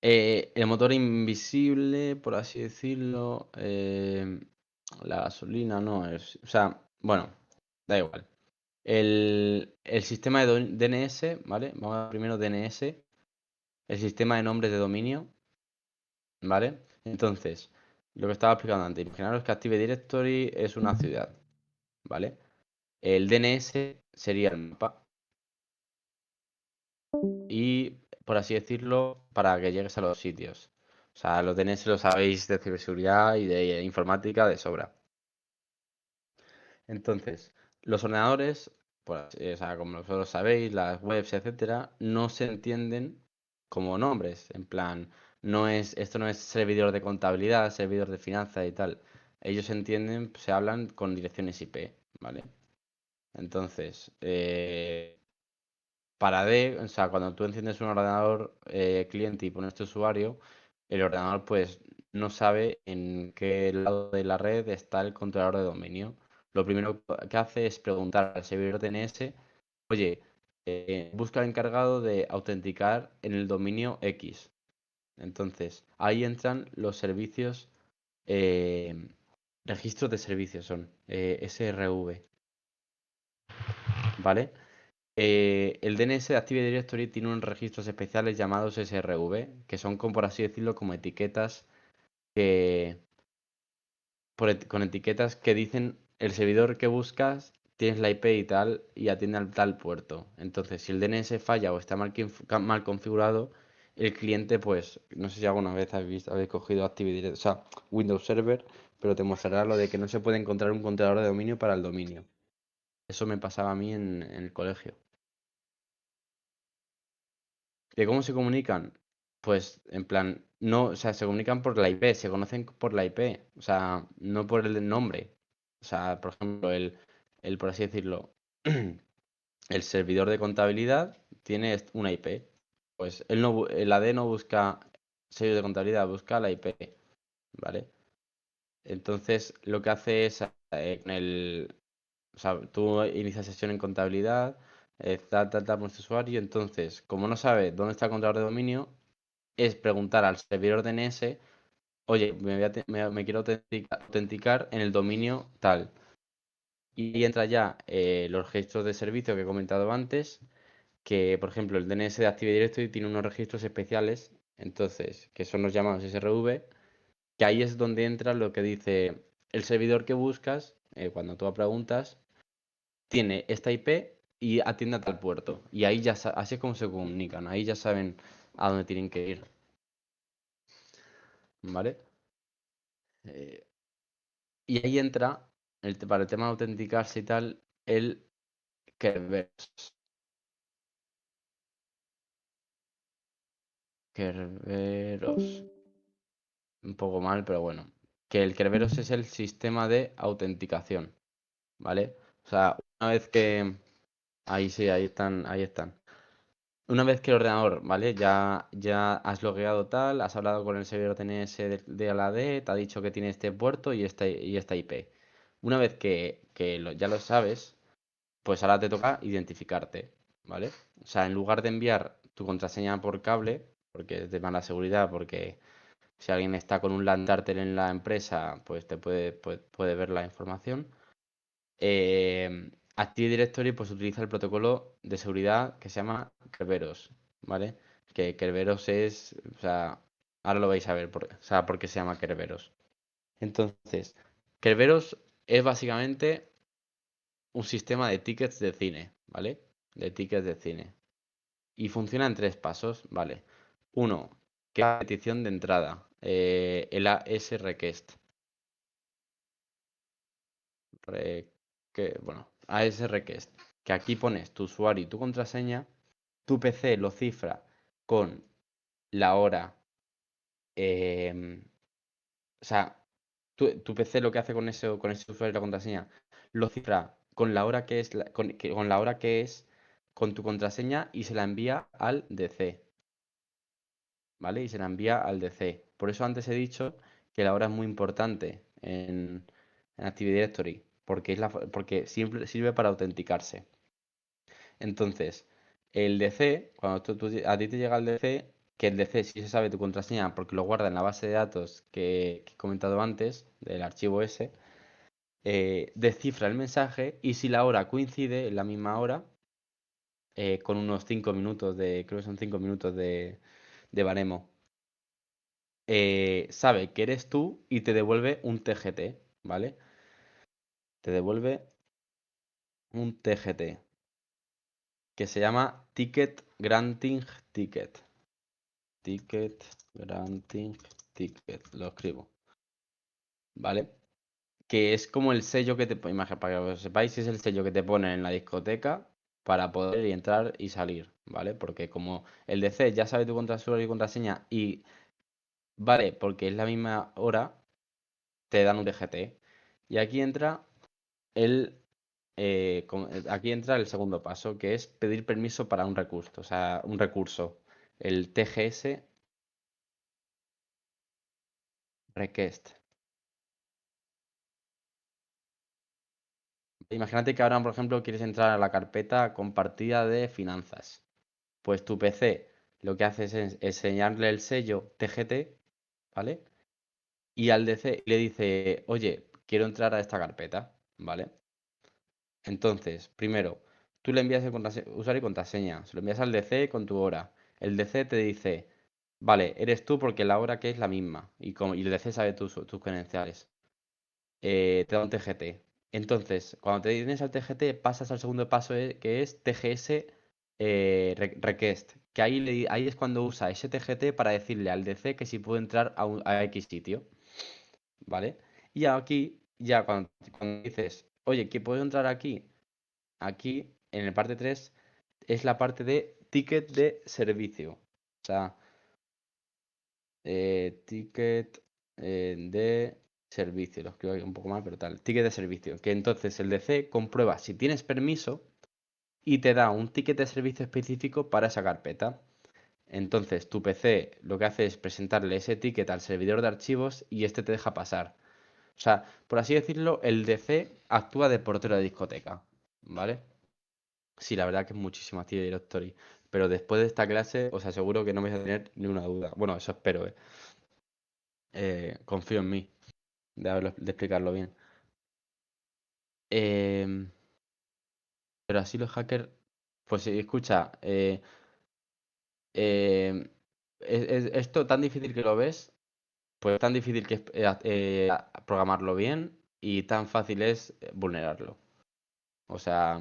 El motor invisible, por así decirlo. La gasolina no es. O sea, bueno, da igual. El sistema de DNS, ¿vale? Vamos a ver primero DNS. El sistema de nombres de dominio, ¿vale? Entonces, lo que estaba explicando antes. Imaginaros que Active Directory es una ciudad, ¿vale? El DNS sería el mapa. Y, por así decirlo, para que llegues a los sitios. O sea, los DNS lo sabéis de ciberseguridad y de informática de sobra. Entonces, los ordenadores, pues, o sea, como vosotros sabéis, las webs, etcétera, no se entienden como nombres. En plan, esto no es servidor de contabilidad, servidor de finanzas y tal. Ellos se entienden, se hablan con direcciones IP, ¿vale? Entonces, para D, o sea, cuando tú enciendes un ordenador cliente y pones tu usuario, el ordenador pues no sabe en qué lado de la red está el controlador de dominio. Lo primero que hace es preguntar al servidor DNS, oye, busca al encargado de autenticar en el dominio X. Entonces, ahí entran los servicios, eh, registros de servicios son SRV, ¿vale? El DNS de Active Directory tiene unos registros especiales llamados SRV, que son, como por así decirlo, como etiquetas que, con etiquetas que dicen el servidor que buscas, tienes la IP y tal, y atiende al tal puerto. Entonces, si el DNS falla o está mal configurado, el cliente, pues, no sé si alguna vez habéis cogido Active Directory, o sea, Windows Server, pero te mostrará lo de que no se puede encontrar un controlador de dominio para el dominio. Eso me pasaba a mí en el colegio. ¿De cómo se comunican? Pues en plan, no, o sea, se comunican por la IP, se conocen por la IP, o sea, no por el nombre. O sea, por ejemplo, por así decirlo, el servidor de contabilidad tiene una IP. Pues el AD no busca servidor de contabilidad, busca la IP, ¿vale? Entonces, lo que hace es, o sea, tú inicias sesión en contabilidad, tal, con este usuario, entonces, como no sabe dónde está el controlador de dominio, es preguntar al servidor DNS, oye, me quiero autenticar en el dominio tal. Y ahí entra ya los registros de servicio que he comentado antes, que por ejemplo el DNS de Active Directory tiene unos registros especiales, entonces, que son los llamados SRV, que ahí es donde entra lo que dice el servidor que buscas, cuando tú preguntas, tiene esta IP y atiende a tal puerto. Y ahí ya, así es como se comunican, ahí ya saben a dónde tienen que ir, ¿vale? Eh, Y ahí entra, para el tema de autenticarse y tal, el Kerberos. Kerberos. Un poco mal, pero bueno. Que el Kerberos es el sistema de autenticación, ¿vale? O sea, una vez que... Ahí sí, ahí están, ahí están. Una vez que el ordenador, ¿vale? Ya has logueado tal, has hablado con el servidor DNS de la D, te ha dicho que tiene este puerto y esta IP. Una vez que ya lo sabes, pues ahora te toca identificarte, ¿vale? O sea, en lugar de enviar tu contraseña por cable, porque es de mala seguridad, porque si alguien está con un LAN Tartel en la empresa, pues te puede ver la información. Active Directory pues utiliza el protocolo de seguridad que se llama Kerberos, ¿vale? Que Kerberos es, o sea, ahora lo vais a ver, o sea, por qué se llama Kerberos. Entonces, Kerberos es básicamente un sistema de tickets de cine, ¿vale? De tickets de cine. Y funciona en tres pasos, ¿vale? Uno, que es la petición de entrada, el AS request. Bueno, AS request. Que aquí pones tu usuario y tu contraseña. Tu PC lo cifra con la hora. O sea, tu PC lo que hace con ese usuario y la contraseña, lo cifra con la hora que es, con la hora que es, con tu contraseña y se la envía al DC, ¿vale? Y se la envía al DC. Por eso antes he dicho que la hora es muy importante en Active Directory, porque, porque siempre sirve para autenticarse. Entonces, el DC, cuando a ti te llega el DC, que el DC sí se sabe tu contraseña porque lo guarda en la base de datos que he comentado antes, del archivo ese, descifra el mensaje y si la hora coincide en la misma hora, con unos 5 minutos creo que son 5 minutos de baremo, sabe que eres tú y te devuelve un TGT, ¿vale? Te devuelve un TGT que se llama Ticket Granting Ticket. Ticket Granting Ticket, lo escribo, ¿vale? Que es como el sello que te imagen, para que lo sepáis, es el sello que te ponen en la discoteca para poder entrar y salir, ¿vale? Porque como el DC ya sabe tu contraseña y contraseña y vale, porque es la misma hora, te dan un DGT. Y aquí entra el aquí entra el segundo paso, que es pedir permiso para un recurso, o sea, un recurso, el TGS request. Imagínate que ahora, por ejemplo, quieres entrar a la carpeta compartida de finanzas. Pues tu PC lo que hace es enseñarle el sello TGT, ¿vale? Y al DC le dice, oye, quiero entrar a esta carpeta, ¿vale? Entonces, primero, tú le envías el usuario y contraseña, se lo envías al DC con tu hora. El DC te dice, vale, eres tú porque la hora que es la misma y el DC sabe tus credenciales. Te da un TGT. Entonces, cuando te tienes al TGT, pasas al segundo paso que es TGS request, que ahí es cuando usa ese TGT para decirle al DC que si puede entrar a X sitio, ¿vale? Y aquí, ya cuando dices, oye, que puedo entrar aquí, aquí en el parte 3 es la parte de ticket de servicio. O sea, ticket de servicio. Lo escribo aquí un poco mal, pero tal. Ticket de servicio. Que entonces el DC comprueba si tienes permiso y te da un ticket de servicio específico para esa carpeta. Entonces tu PC lo que hace es presentarle ese ticket al servidor de archivos y este te deja pasar. O sea, por así decirlo, el DC actúa de portero de discoteca. ¿Vale? Sí, la verdad que es muchísimo Active Directory. Pero después de esta clase os aseguro que no vais a tener ni una duda. Bueno, eso espero, ¿eh? Confío en mí de explicarlo bien. Em, pero así los hackers, pues sí, escucha, em, esto tan difícil que lo ves, pues tan difícil que es programarlo bien y tan fácil es vulnerarlo. O sea,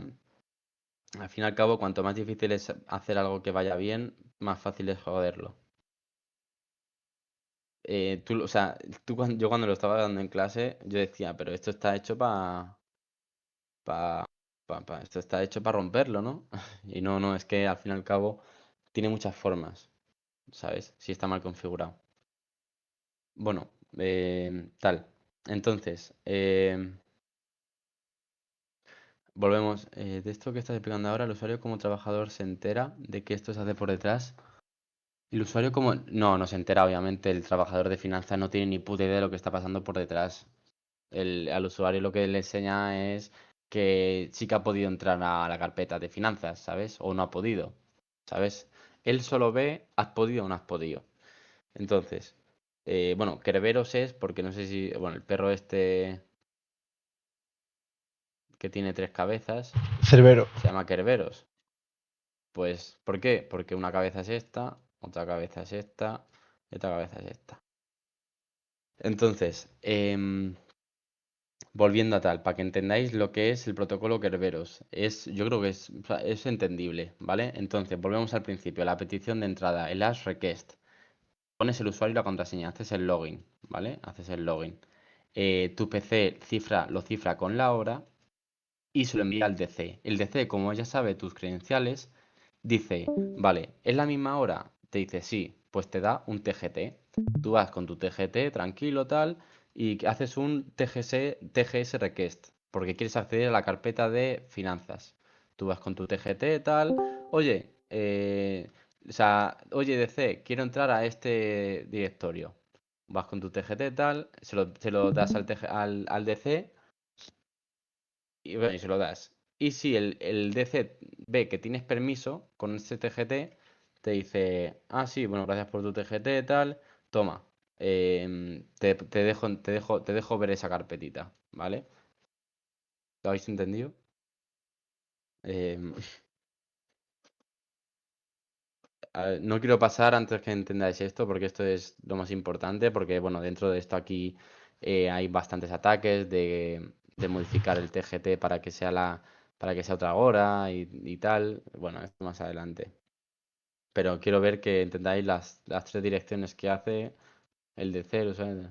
al fin y al cabo, cuanto más difícil es hacer algo que vaya bien, más fácil es joderlo. O sea, yo cuando lo estaba dando en clase, yo decía, pero esto está hecho pa- esto está hecho para romperlo, ¿no? Y no, no, es que al fin y al cabo tiene muchas formas, ¿sabes? Si está mal configurado. Bueno, tal. Entonces, volvemos. De esto que estás explicando ahora, el usuario como trabajador se entera de que esto se hace por detrás. El usuario como... No, no se entera, obviamente. El trabajador de finanzas no tiene ni puta idea de lo que está pasando por detrás. Al usuario lo que le enseña es que sí que ha podido entrar a la carpeta de finanzas, ¿sabes? O no ha podido, ¿sabes? Él solo ve, has podido o no has podido. Entonces, bueno, Kerberos es porque no sé si, bueno, el perro este que tiene tres cabezas Cerbero. se llama Kerberos. Pues, ¿por qué? Porque una cabeza es esta, otra cabeza es esta y otra cabeza es esta. Entonces, volviendo a tal, para que entendáis lo que es el protocolo Kerberos, yo creo que o sea, es entendible, ¿vale? Entonces, volvemos al principio, la petición de entrada, el hash request, pones el usuario y la contraseña, haces el login, ¿vale? Haces el login. Tu PC lo cifra con la hora y se lo envía al DC. El DC, como ya sabe tus credenciales, dice, vale, ¿es la misma hora? Te dice sí, pues te da un TGT. Tú vas con tu TGT tranquilo, tal, y que haces un TGS request, porque quieres acceder a la carpeta de finanzas. Tú vas con tu TGT tal, oye, o sea, oye DC, quiero entrar a este directorio. Vas con tu TGT tal, se lo das al DC y bueno, y se lo das. Y si el DC ve que tienes permiso con este TGT, te dice, ah, sí, bueno, gracias por tu TGT, tal, toma, te dejo ver esa carpetita, ¿vale? ¿Lo habéis entendido? Em, no quiero pasar antes que entendáis esto, porque esto es lo más importante, porque, bueno, dentro de esto aquí hay bastantes ataques de modificar el TGT para que sea otra hora y tal. Bueno, esto más adelante. Pero quiero ver que entendáis las tres direcciones que hace el de cero, ¿sabes?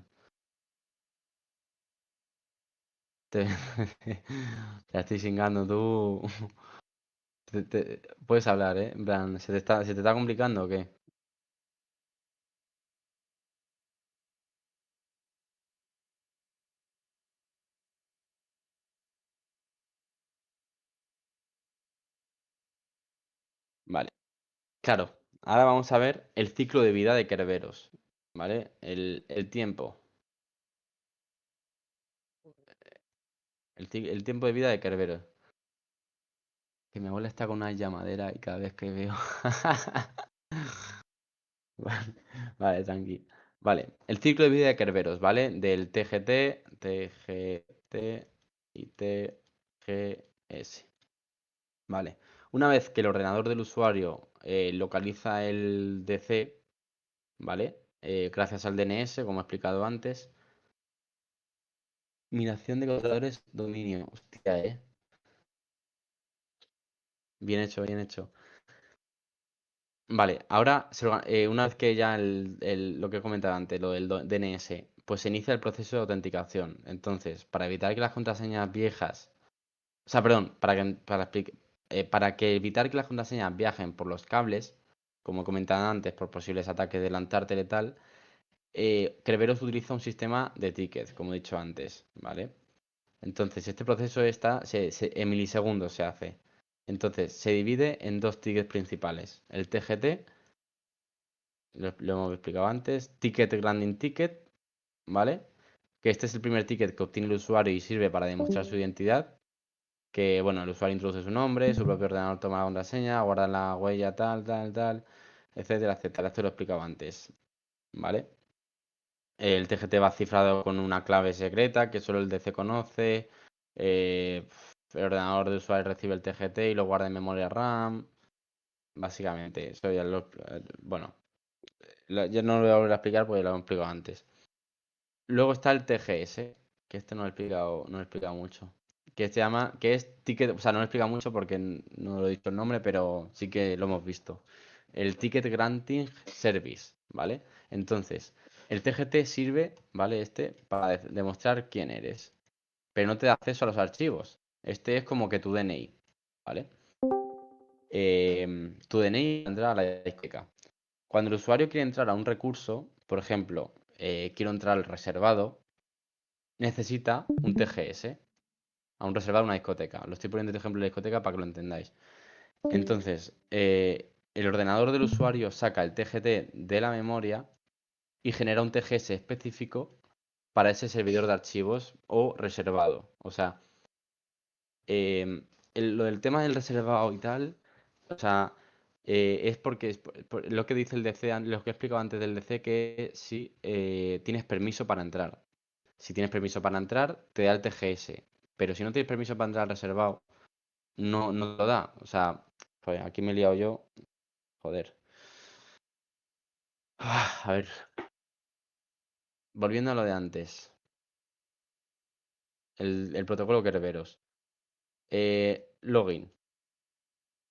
Te, te estoy singando tú. Puedes hablar, ¿eh? En plan, ¿se te está complicando o qué? Vale. Claro, ahora vamos a ver el ciclo de vida de Kerberos, ¿vale? El tiempo, el tiempo de vida de Kerberos. Que mi abuela está con una llamadera y cada vez que veo... Vale, vale, tranqui. Vale, el ciclo de vida de Kerberos, ¿vale? Del TGT, TGT y TGS. Vale. Una vez que el ordenador del usuario localiza el DC, ¿vale? Gracias al DNS, como he explicado antes. Migración de computadores, dominio. Hostia, Bien hecho, bien hecho. Vale, ahora, una vez que ya lo que he comentado antes, lo del DNS, pues se inicia el proceso de autenticación. Entonces, para evitar que las contraseñas viejas, o sea, perdón, para que evitar que las contraseñas viajen por los cables, como he comentado antes, por posibles ataques del Antártida y tal, Kerberos utiliza un sistema de tickets, como he dicho antes, ¿vale? Entonces, este proceso en milisegundos se hace. Entonces, se divide en dos tickets principales. El TGT, lo hemos explicado antes, Ticket Granting Ticket, ¿vale? Que este es el primer ticket que obtiene el usuario y sirve para demostrar su identidad. Que, bueno, el usuario introduce su nombre, su propio ordenador toma la contraseña, guarda la huella, tal, tal, tal, etcétera, etcétera. Esto lo he explicado antes, ¿vale? El TGT va cifrado con una clave secreta que solo el DC conoce. El ordenador de usuario recibe el TGT y lo guarda en memoria RAM. Básicamente, eso ya bueno, ya no lo voy a volver a explicar porque lo he explicado antes. Luego está el TGS, que este no lo he explicado mucho. Que se llama, que es ticket, o sea, no lo he explicado mucho porque no lo he dicho el nombre, pero sí que lo hemos visto. El Ticket Granting Service, ¿vale? Entonces, el TGT sirve, ¿vale? Para demostrar quién eres, pero no te da acceso a los archivos. Este es como que tu DNI, ¿vale? Tu DNI entra a la discoteca. Cuando el usuario quiere entrar a un recurso, por ejemplo, quiero entrar al reservado, necesita un TGS, a un reservado a una discoteca. Lo estoy poniendo de ejemplo de la discoteca para que lo entendáis. Entonces, el ordenador del usuario saca el TGT de la memoria y genera un TGS específico para ese servidor de archivos o reservado. O sea, lo del tema del reservado y tal, o sea, es porque por lo que dice el DC, lo que he explicado antes del DC, que si tienes permiso para entrar. Si tienes permiso para entrar, te da el TGS. Pero si no tienes permiso para entrar al reservado, no lo da. O sea, pues aquí me he liado yo. Joder. A ver, volviendo a lo de antes. El protocolo Kerberos. Login.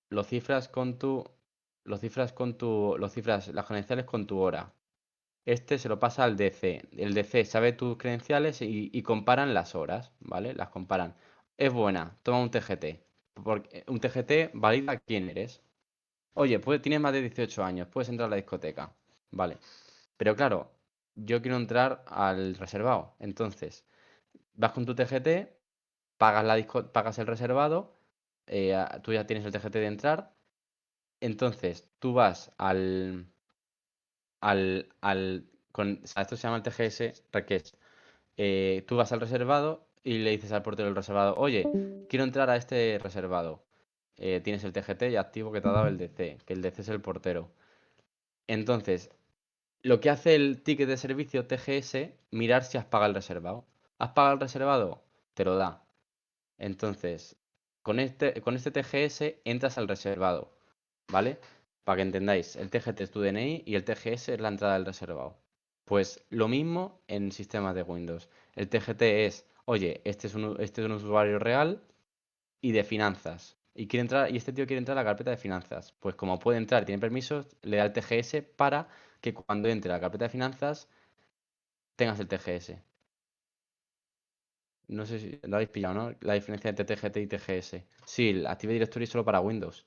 Lo cifras con tu. Lo cifras con tu. Lo cifras las credenciales con tu hora. Este se lo pasa al DC. El DC sabe tus credenciales y comparan las horas, ¿vale? Las comparan. Es buena, toma un TGT. Porque un TGT valida quién eres. Oye, tienes más de 18 años, puedes entrar a la discoteca. Vale. Pero claro, yo quiero entrar al reservado. Entonces, vas con tu TGT, pagas el reservado, tú ya tienes el TGT de entrar. Entonces, tú vas o sea, esto se llama el TGS, que es, tú vas al reservado y le dices al portero del reservado, oye, quiero entrar a este reservado. Tienes el TGT ya activo que te ha dado el DC, que el DC es el portero. Entonces, lo que hace el ticket de servicio TGS, mirar si has pagado el reservado. ¿Has pagado el reservado? Te lo da. Entonces, con este TGS entras al reservado, ¿vale? Para que entendáis, el TGT es tu DNI y el TGS es la entrada del reservado. Pues lo mismo en sistemas de Windows. El TGT es, oye, este es un usuario real y de finanzas. Y este tío quiere entrar a la carpeta de finanzas. Pues como puede entrar, tiene permisos, le da el TGS para que cuando entre a la carpeta de finanzas tengas el TGS. No sé si lo habéis pillado, ¿no? La diferencia entre TGT y TGS. Sí, el Active Directory es solo para Windows.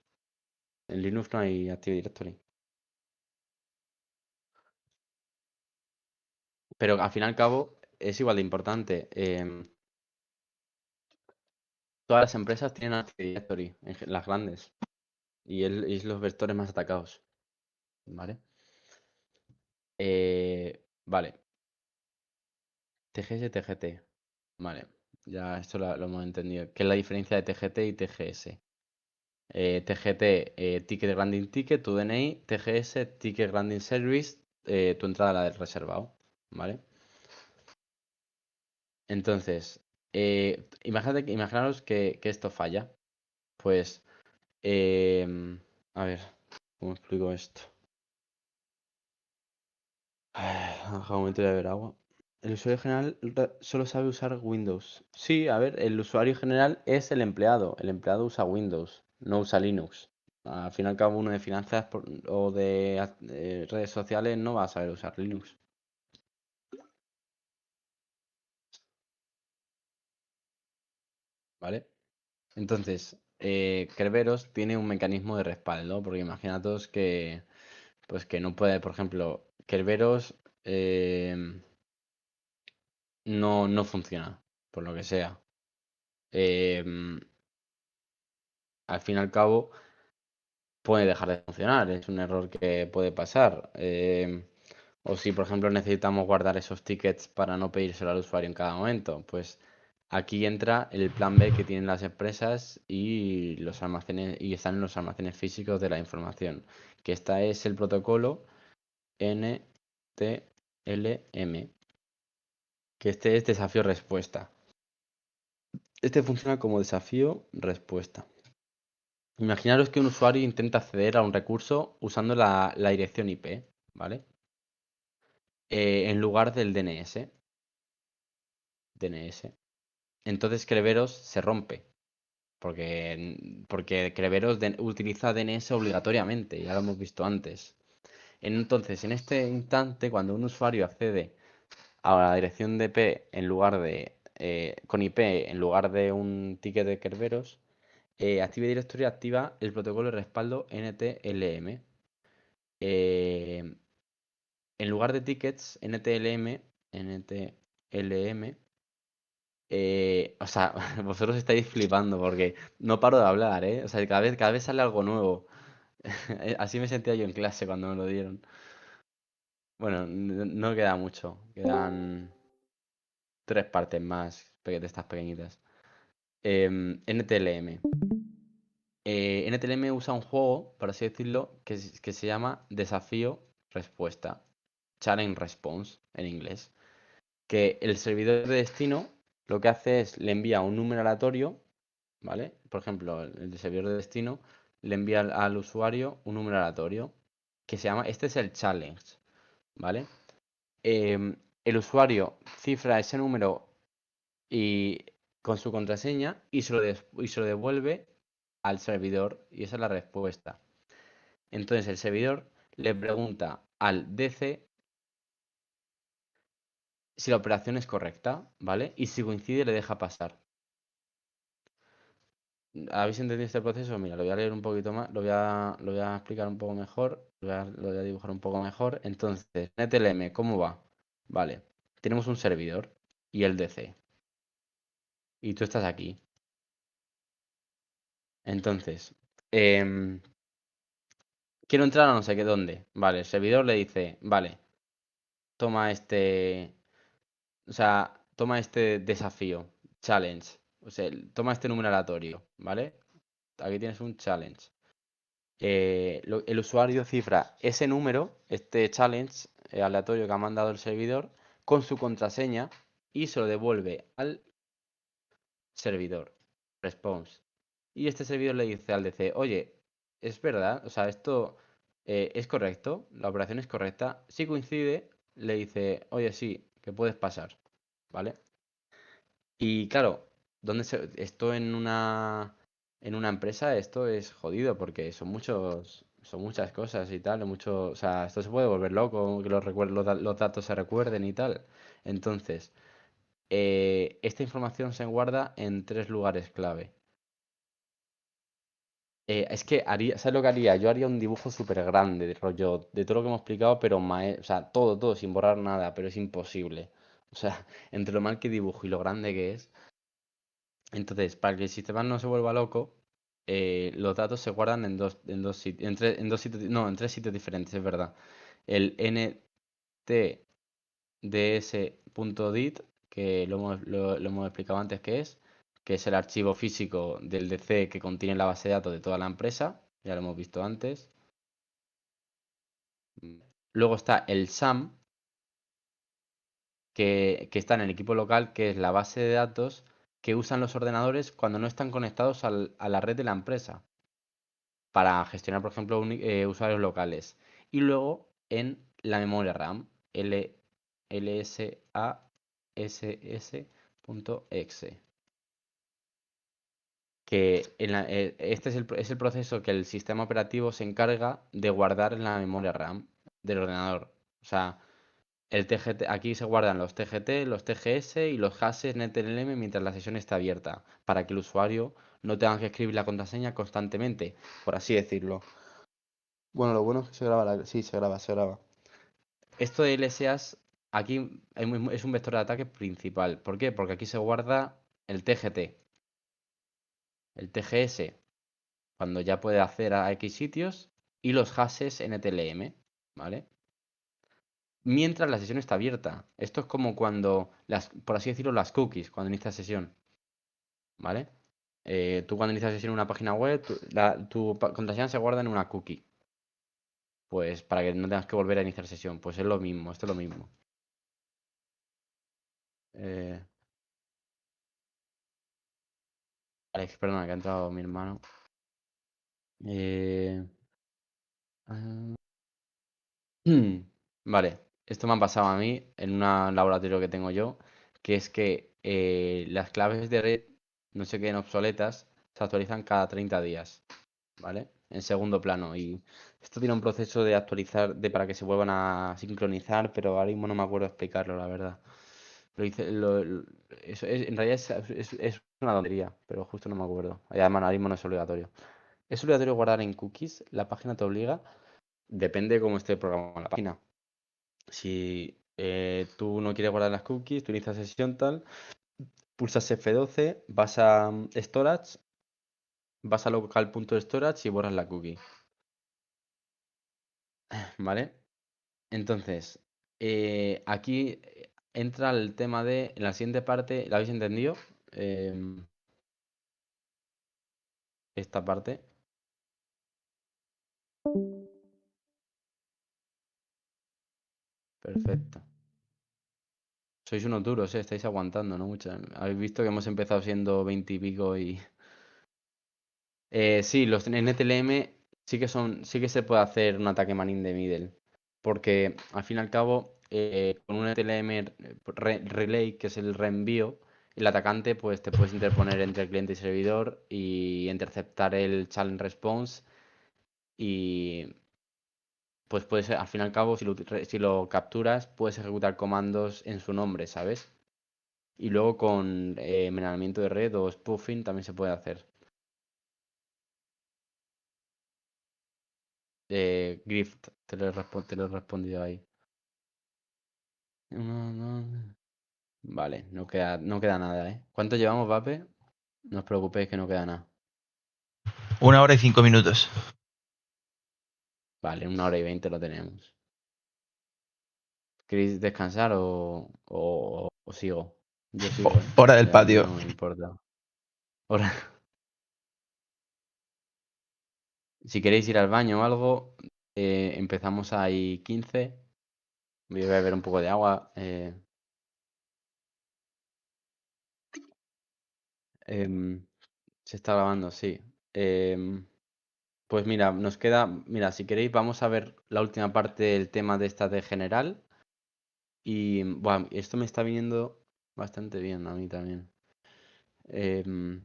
En Linux no hay Active Directory. Pero al fin y al cabo es igual de importante. Todas las empresas tienen Active Directory, las grandes. Y es los vectores más atacados. ¿Vale? Vale. TGS, TGT. Vale. Ya esto lo hemos entendido. ¿Qué es la diferencia de TGT y TGS? TGT, Ticket Granting Ticket, tu DNI. TGS, Ticket Granting Service, tu entrada a la del reservado. ¿Vale? Entonces, imaginaros que esto falla. Pues, a ver, ¿cómo explico esto? Un momento de beber agua. El usuario general solo sabe usar Windows. Sí, a ver, el usuario general es el empleado. El empleado usa Windows, no usa Linux. Al fin y al cabo, uno de finanzas o de redes sociales no va a saber usar Linux. ¿Vale? Entonces, Kerberos tiene un mecanismo de respaldo, porque imaginaos pues que no puede, por ejemplo, Kerberos no funciona, por lo que sea. Em, Al fin y al cabo, puede dejar de funcionar, es un error que puede pasar. O si, por ejemplo, necesitamos guardar esos tickets para no pedírselo al usuario en cada momento, pues aquí entra el plan B que tienen las empresas y los almacenes, y están en los almacenes físicos de la información, que esta es el protocolo NTLM, que este es desafío-respuesta. Este funciona como desafío-respuesta. Imaginaros que un usuario intenta acceder a un recurso usando la dirección IP, ¿vale? En lugar del DNS. DNS. Entonces Creveros se rompe. Porque Creveros utiliza DNS obligatoriamente, ya lo hemos visto antes. Entonces, en este instante, cuando un usuario accede a la dirección de IP en lugar de. Con IP en lugar de un ticket de Kerberos, Active Directory activa el protocolo de respaldo NTLM. Eh, en lugar de tickets, NTLM, o sea, vosotros estáis flipando porque no paro de hablar, ¿eh? O sea, cada vez sale algo nuevo. Así me sentía yo en clase cuando me lo dieron. Bueno, no queda mucho. Quedan tres partes más de estas pequeñitas. NTLM. NTLM usa un juego, por así decirlo, que se llama Desafío Respuesta. Challenge Response en inglés. Que el servidor de destino lo que hace es le envía un número aleatorio, ¿vale? Por ejemplo, el servidor de destino le envía al usuario un número aleatorio que se llama, este es el challenge, ¿vale? El usuario cifra ese número y con su contraseña y se lo devuelve al servidor y esa es la respuesta. Entonces el servidor le pregunta al DC si la operación es correcta, ¿vale? Y si coincide le deja pasar. ¿Habéis entendido este proceso? Mira, lo voy a leer un poquito más, lo voy a explicar un poco mejor, lo voy a dibujar un poco mejor. Entonces, NTLM, ¿cómo va? Vale, tenemos un servidor y el DC. Y tú estás aquí. Entonces, em, quiero entrar a no sé qué dónde. Vale, el servidor le dice, vale, toma este, o sea, toma este desafío, challenge. O sea, toma este número aleatorio, ¿vale? Aquí tienes un challenge. El usuario cifra ese número, este challenge aleatorio que ha mandado el servidor, con su contraseña y se lo devuelve al servidor, response. Y este servidor le dice al DC, oye, es verdad, o sea, esto es correcto, la operación es correcta. Si coincide, le dice, oye, sí, que puedes pasar, ¿vale? Y claro, esto en una empresa, esto es jodido porque son muchas cosas y tal, mucho, o sea, esto se puede volver loco, que los datos se recuerden y tal. Entonces, esta información se guarda en tres lugares clave. Es que haría, ¿sabes lo que haría? Yo haría un dibujo súper grande, de rollo, de todo lo que hemos explicado, pero o sea, todo, sin borrar nada, pero es imposible. O sea, entre lo mal que dibujo y lo grande que es. Entonces, para que el sistema no se vuelva loco, los datos se guardan en dos sitios, en dos sitios, no, en tres sitios diferentes, es verdad. El ntds.dit, que lo hemos explicado antes que es el archivo físico del DC que contiene la base de datos de toda la empresa, ya lo hemos visto antes. Luego está el SAM, que está en el equipo local, que es la base de datos que usan los ordenadores cuando no están conectados a la red de la empresa, para gestionar, por ejemplo, usuarios locales. Y luego en la memoria RAM, lsass.exe, que este es el proceso que el sistema operativo se encarga de guardar en la memoria RAM del ordenador. O sea, el TGT, aquí se guardan los TGT, los TGS y los hashes NTLM mientras la sesión está abierta, para que el usuario no tenga que escribir la contraseña constantemente, por así decirlo. Bueno, lo bueno es que se graba, sí, se graba, se graba. Esto de LSAs, aquí es un vector de ataque principal. ¿Por qué? Porque aquí se guarda el TGT, el TGS, cuando ya puede hacer a X sitios, y los hashes NTLM, ¿vale? Mientras la sesión está abierta. Esto es como cuando, por así decirlo, las cookies, cuando inicias sesión, ¿vale? Tú cuando inicias sesión en una página web, tu contraseña se guarda en una cookie. Pues para que no tengas que volver a iniciar sesión. Pues es lo mismo, esto es lo mismo. Eh, Alex, perdona, que ha entrado mi hermano. Eh, ah, Vale, esto me ha pasado a mí en un laboratorio que tengo yo, que es que las claves de red no se queden obsoletas, se actualizan cada 30 días, ¿vale? En segundo plano. Y esto tiene un proceso de actualizar, para que se vuelvan a sincronizar, pero ahora mismo no me acuerdo explicarlo, la verdad. En realidad es una tontería, pero justo no me acuerdo. Y además ahora mismo no es obligatorio. Es obligatorio guardar en cookies, la página te obliga, depende de cómo esté programada la página. Si tú no quieres guardar las cookies, tú inicias sesión tal, pulsas F12, vas a storage, vas a local.storage y borras la cookie, ¿vale? Entonces, aquí entra el tema de, en la siguiente parte, ¿la habéis entendido? Em, esta parte. Perfecto. Sois unos duros, estáis aguantando, ¿no? Mucho. Habéis visto que hemos empezado siendo 20 y pico y... sí, los NTLM sí que se puede hacer un ataque man in the middle. Porque al fin y al cabo, con un NTLM relay, que es el reenvío, el atacante pues te puedes interponer entre el cliente y servidor y interceptar el challenge response y pues puedes, al fin y al cabo, si lo capturas, puedes ejecutar comandos en su nombre, ¿sabes? Y luego con envenenamiento de red o spoofing también se puede hacer. Grift, te lo he respondido ahí. Vale, no queda nada, ¿eh? ¿Cuánto llevamos, Vape? No os preocupéis que no queda nada. 1 hora y 5 minutos. Vale, 1 hora y 20 lo tenemos. ¿Queréis descansar o sigo? Yo sigo, ¿eh? Hora del A mí patio. no me importa. Ahora, si queréis ir al baño o algo, empezamos ahí 15. Voy a beber un poco de agua. Em, Se está grabando, sí. Pues mira, nos queda. Mira, si queréis, vamos a ver la última parte del tema de esta de general. Y bueno, esto me está viniendo bastante bien a mí también. Em,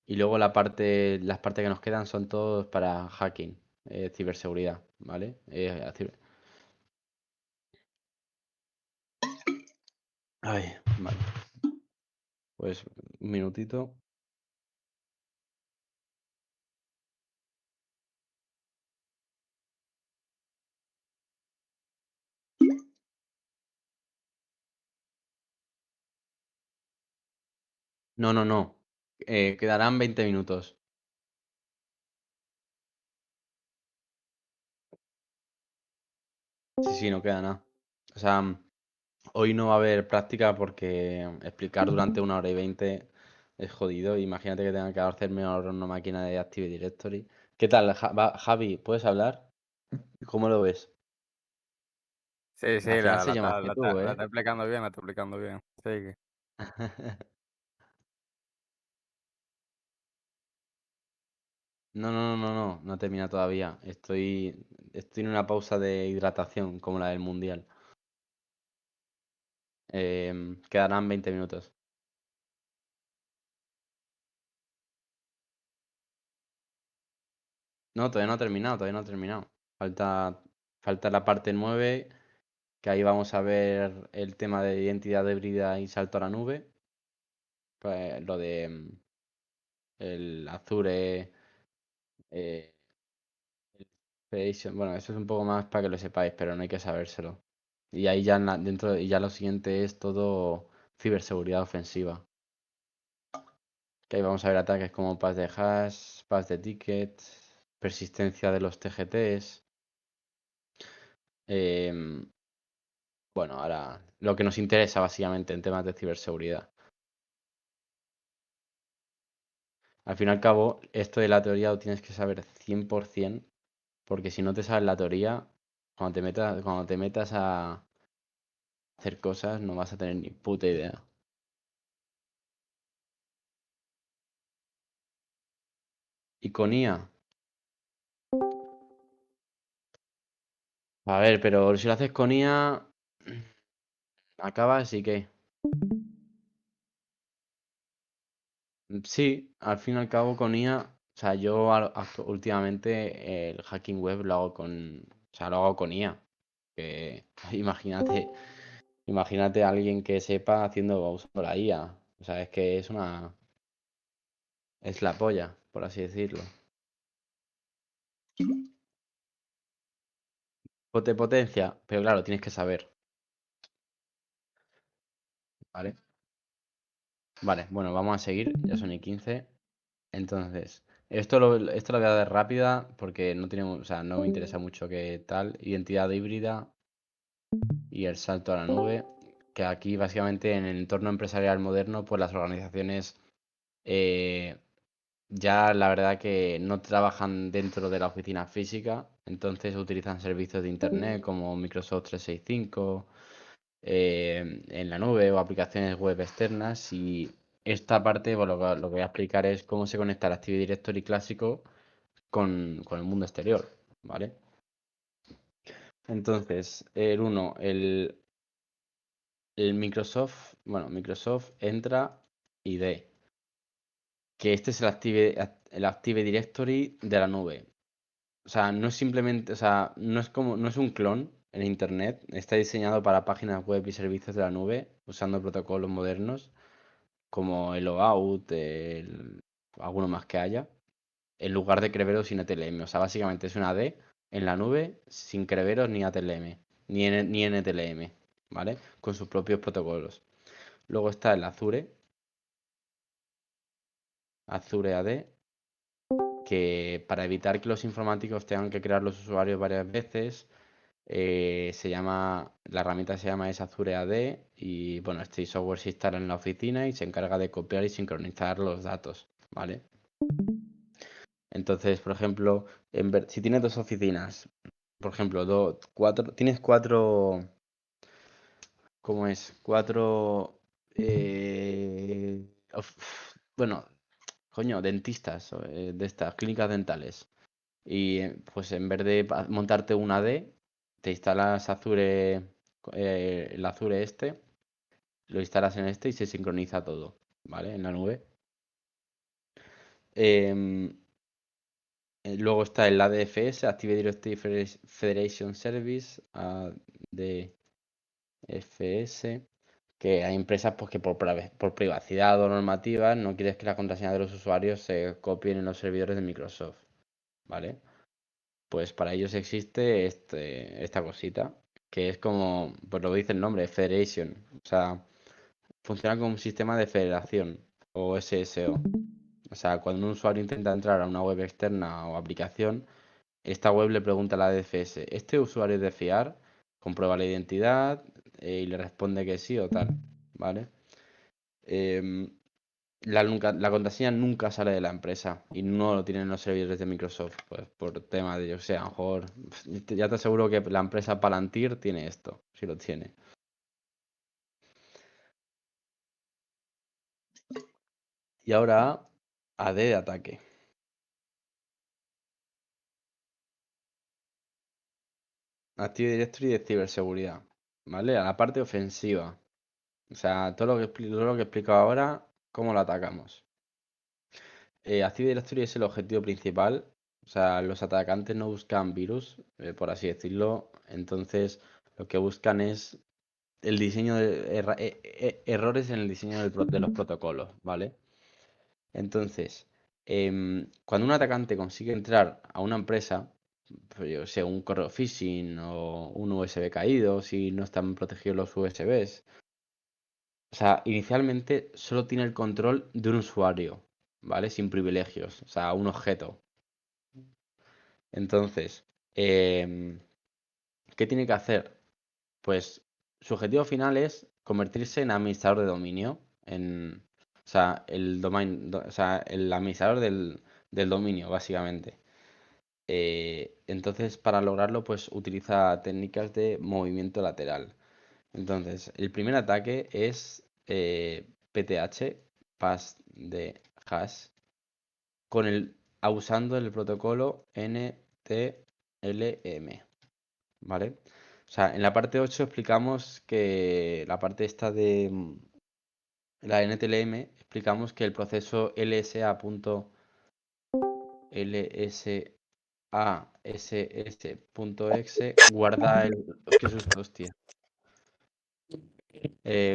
y luego las partes que nos quedan son todos para hacking, ciberseguridad, ¿vale? Ay, vale. Pues un minutito. No, no, no. Quedarán 20 minutos. Sí, sí, no queda nada. O sea, hoy no va a haber práctica porque explicar durante 1 hora y 20 es jodido. Imagínate que tenga que hacerme ahora una máquina de Active Directory. ¿Qué tal, Javi? ¿Puedes hablar? ¿Cómo lo ves? Sí, Al sí, final sé yo más que tú, la ¿eh? está explicando bien, la está explicando bien. Sigue. No, no, no, no, no, no termina todavía. Estoy en una pausa de hidratación como la del Mundial. Quedarán 20 minutos. No, todavía no ha terminado, todavía no ha terminado. Falta la parte 9, que ahí vamos a ver el tema de identidad híbrida y salto a la nube. Pues lo de el Azure, eh, el Foundation, bueno, eso es un poco más para que lo sepáis, pero no hay que sabérselo. Y ahí ya dentro, y ya lo siguiente es todo ciberseguridad ofensiva. Que ahí vamos a ver ataques como pass de hash, pass de tickets, persistencia de los TGTs. em, bueno, ahora lo que nos interesa básicamente en temas de ciberseguridad. Al fin y al cabo, esto de la teoría lo tienes que saber 100%, porque si no te sabes la teoría, cuando te metas a hacer cosas no vas a tener ni puta idea. Y con IA, a ver, pero si lo haces con IA, acabas y qué. Sí, al fin y al cabo con IA, o sea, yo últimamente el hacking web lo hago o sea, lo hago con IA. Que imagínate a alguien que sepa usando la IA. O sea, es que es la polla, por así decirlo. Potencia, pero claro, tienes que saber, ¿vale? Vale, bueno, vamos a seguir, ya son y 15. Entonces, esto lo voy a dar rápida porque o sea, no me interesa mucho qué tal. Identidad híbrida y el salto a la nube. Que aquí básicamente en el entorno empresarial moderno, pues las organizaciones eh, ya la verdad que no trabajan dentro de la oficina física, entonces utilizan servicios de internet como Microsoft 365 en la nube o aplicaciones web externas. Y esta parte, bueno, lo que voy a explicar es cómo se conecta el Active Directory clásico con el mundo exterior, ¿vale? Entonces, el uno, el Microsoft, bueno, Microsoft entra ID, que este es el Active Directory de la nube. O sea, no es simplemente, o sea, no es un clon en internet, está diseñado para páginas web y servicios de la nube usando protocolos modernos como el OAuth, alguno más que haya, en lugar de Kerberos sin ATLM. O sea, básicamente es una D en la nube sin Kerberos ni ATLM, ni NTLM. ¿vale? Con sus propios protocolos. Luego está el Azure AD, que para evitar que los informáticos tengan que crear los usuarios varias veces, la herramienta es Azure AD y bueno, este software se instala en la oficina y se encarga de copiar y sincronizar los datos, ¿vale? Entonces, por ejemplo, si tienes dos oficinas, por ejemplo, tienes cuatro, ¿cómo es? Cuatro, bueno, coño, dentistas de estas clínicas dentales. Y pues en vez de montarte una D, te instalas Azure, el Azure este, lo instalas en este y se sincroniza todo, ¿vale? En la nube. Em, luego está el ADFS, Active Directory Federation Service, ADFS, que hay empresas pues, que por privacidad o normativas no quieres que la contraseña de los usuarios se copien en los servidores de Microsoft, ¿vale? Pues para ellos existe esta cosita, que es como, pues lo dice el nombre, Federation. O sea, funciona como un sistema de federación o SSO. O sea, cuando un usuario intenta entrar a una web externa o aplicación, esta web le pregunta a la DFS, ¿este usuario es de fiar? Comprueba la identidad y le responde que sí o tal, ¿vale? Em, la contraseña nunca sale de la empresa y no lo tienen los servidores de Microsoft, pues por tema de, yo sé, a lo mejor, ya te aseguro que la empresa Palantir tiene esto, si lo tiene. Y ahora AD de ataque. Active Directory de ciberseguridad, ¿vale? A la parte ofensiva. O sea, todo lo que explico ahora, ¿cómo lo atacamos? Active Directory es el objetivo principal. O sea, los atacantes no buscan virus, por así decirlo. Entonces, lo que buscan es el diseño de errores en el diseño de los protocolos, ¿vale? Entonces, cuando un atacante consigue entrar a una empresa, pues yo sé, un correo phishing o un USB caído, si no están protegidos los USBs, o sea, inicialmente solo tiene el control de un usuario, ¿vale? Sin privilegios, o sea, un objeto. Entonces, ¿qué tiene que hacer? Pues su objetivo final es convertirse en administrador de dominio, o sea, o sea, el administrador del dominio, básicamente. Entonces, para lograrlo, pues utiliza técnicas de movimiento lateral. Entonces, el primer ataque es PTH, Pass de Hash, usando el protocolo NTLM, ¿vale? O sea, en la parte 8 explicamos que la parte esta de la NTLM, explicamos que el proceso LSA.exe guarda ¿qué es esto? Hostia.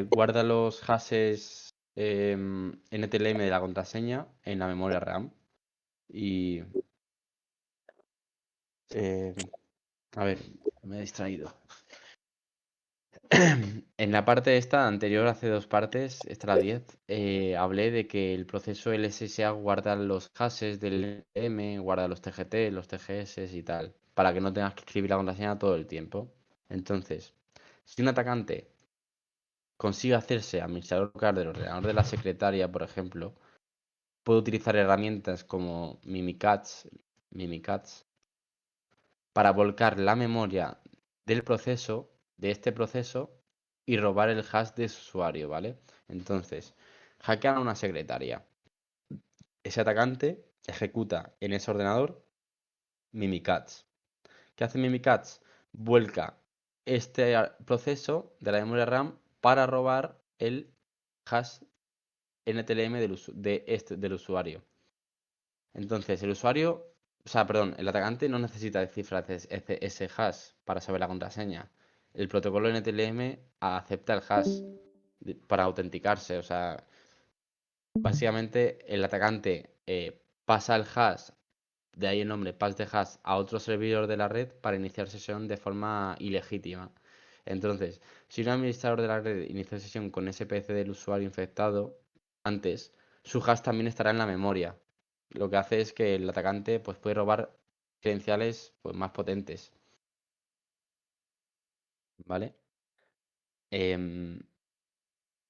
Guarda los hashes NTLM de la contraseña en la memoria RAM. Y eh, a ver, me he distraído. En la parte esta anterior, hace dos partes, esta la 10, hablé de que el proceso LSSA guarda los hashes del M, guarda los TGT, los TGS y tal, para que no tengas que escribir la contraseña todo el tiempo. Entonces, si un atacante consigue hacerse administrador local del ordenador de la secretaria, por ejemplo, puede utilizar herramientas como Mimikatz, para volcar la memoria de este proceso, y robar el hash de su usuario, ¿vale? Entonces, hackean a una secretaria. Ese atacante ejecuta en ese ordenador Mimikatz. ¿Qué hace Mimikatz? Vuelca este proceso de la memoria RAM para robar el hash NTLM del usuario. Entonces, el atacante no necesita descifrar ese hash para saber la contraseña. El protocolo NTLM acepta el hash para autenticarse. O sea, básicamente el atacante pasa el hash, de ahí el nombre pass de hash, a otro servidor de la red para iniciar sesión de forma ilegítima. Entonces, si un administrador de la red inicia sesión con ese PC del usuario infectado antes, su hash también estará en la memoria. Lo que hace es que el atacante pues, puede robar credenciales pues, más potentes. ¿Vale? Em,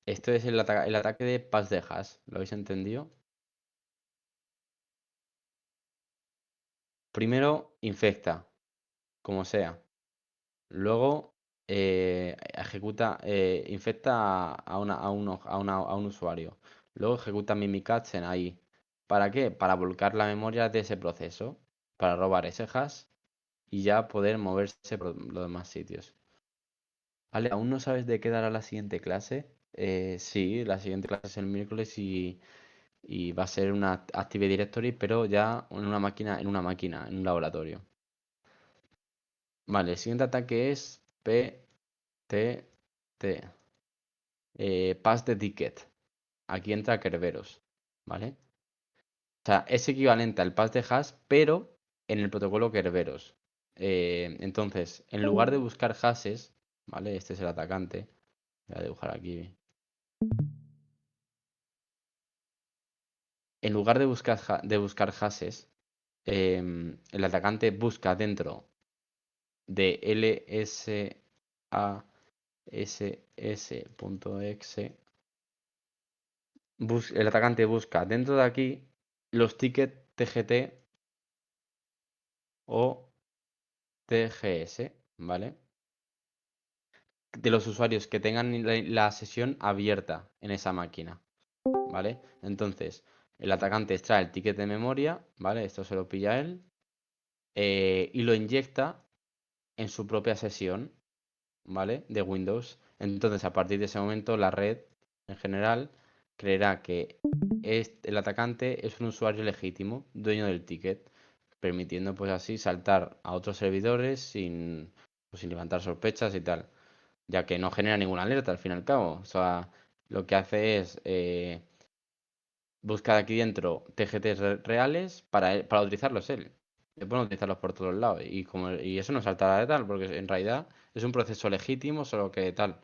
esto es el ataque de pas de hash. ¿Lo habéis entendido? Primero, infecta, como sea. Luego, infecta a un usuario. Luego ejecuta Mimikatz ahí. ¿Para qué? Para volcar la memoria de ese proceso. Para robar ese hash y ya poder moverse por los demás sitios. Vale, ¿aún no sabes de qué dará la siguiente clase? Sí, la siguiente clase es el miércoles y va a ser una Active Directory, pero ya en un laboratorio. Vale, el siguiente ataque es PTT. Pass the Ticket. Aquí entra Kerberos. ¿Vale? O sea, es equivalente al pass de hash, pero en el protocolo Kerberos. Entonces, en lugar de buscar hashes, ¿vale? Este es el atacante. Voy a dibujar aquí. En lugar de buscar hashes, el atacante busca dentro de lsass.exe. El atacante busca dentro de aquí los tickets TGT o TGS, ¿vale? De los usuarios que tengan la sesión abierta en esa máquina, ¿vale? Entonces, el atacante extrae el ticket de memoria, ¿vale? Esto se lo pilla él y lo inyecta en su propia sesión, ¿vale? De Windows. Entonces, a partir de ese momento, la red en general creerá que el atacante es un usuario legítimo, dueño del ticket, permitiendo pues así saltar a otros servidores pues, sin levantar sospechas y tal, ya que no genera ninguna alerta al fin y al cabo. O sea, lo que hace es buscar aquí dentro TGTs reales para utilizarlos él. Se pueden utilizarlos por todos lados. Y eso no saltará de tal, porque en realidad es un proceso legítimo, solo que tal.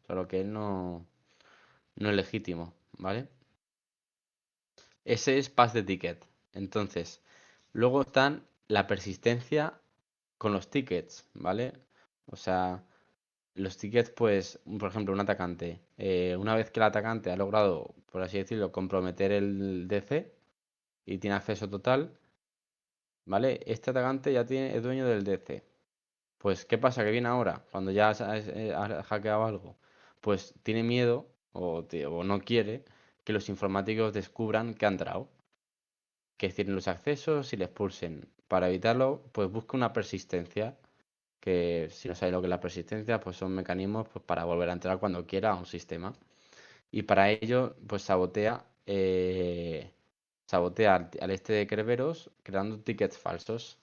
Solo que él no es legítimo, ¿vale? Ese es pass de ticket. Entonces, luego están la persistencia con los tickets, ¿vale? O sea, los tickets, pues, por ejemplo, un atacante. Una vez que el atacante ha logrado, por así decirlo, comprometer el DC y tiene acceso total, ¿vale? Este atacante ya es dueño del DC. Pues, ¿qué pasa? Que viene ahora, cuando ya ha hackeado algo, pues tiene miedo o no quiere que los informáticos descubran que ha entrado, que tienen los accesos y le expulsen. Para evitarlo, pues busca una persistencia, que si no sabéis lo que es la persistencia, pues son mecanismos pues, para volver a entrar cuando quiera a un sistema. Y para ello, pues sabotea al este de Kerberos creando tickets falsos.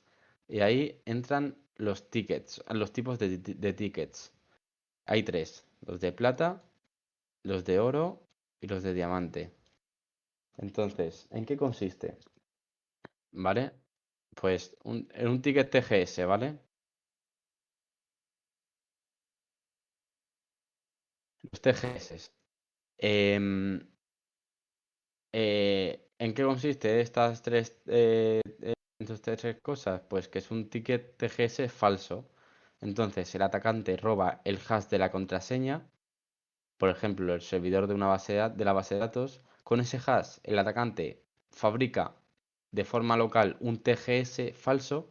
Y ahí entran los tickets, los tipos de tickets. Hay tres, los de plata, los de oro y los de diamante. Entonces, ¿en qué consiste? ¿Vale? Pues en un ticket TGS, ¿vale? Los TGS. Em, ¿En qué consiste estas tres cosas? Pues que es un ticket TGS falso. Entonces, el atacante roba el hash de la contraseña, por ejemplo, el servidor de de la base de datos. Con ese hash, el atacante fabrica de forma local un TGS falso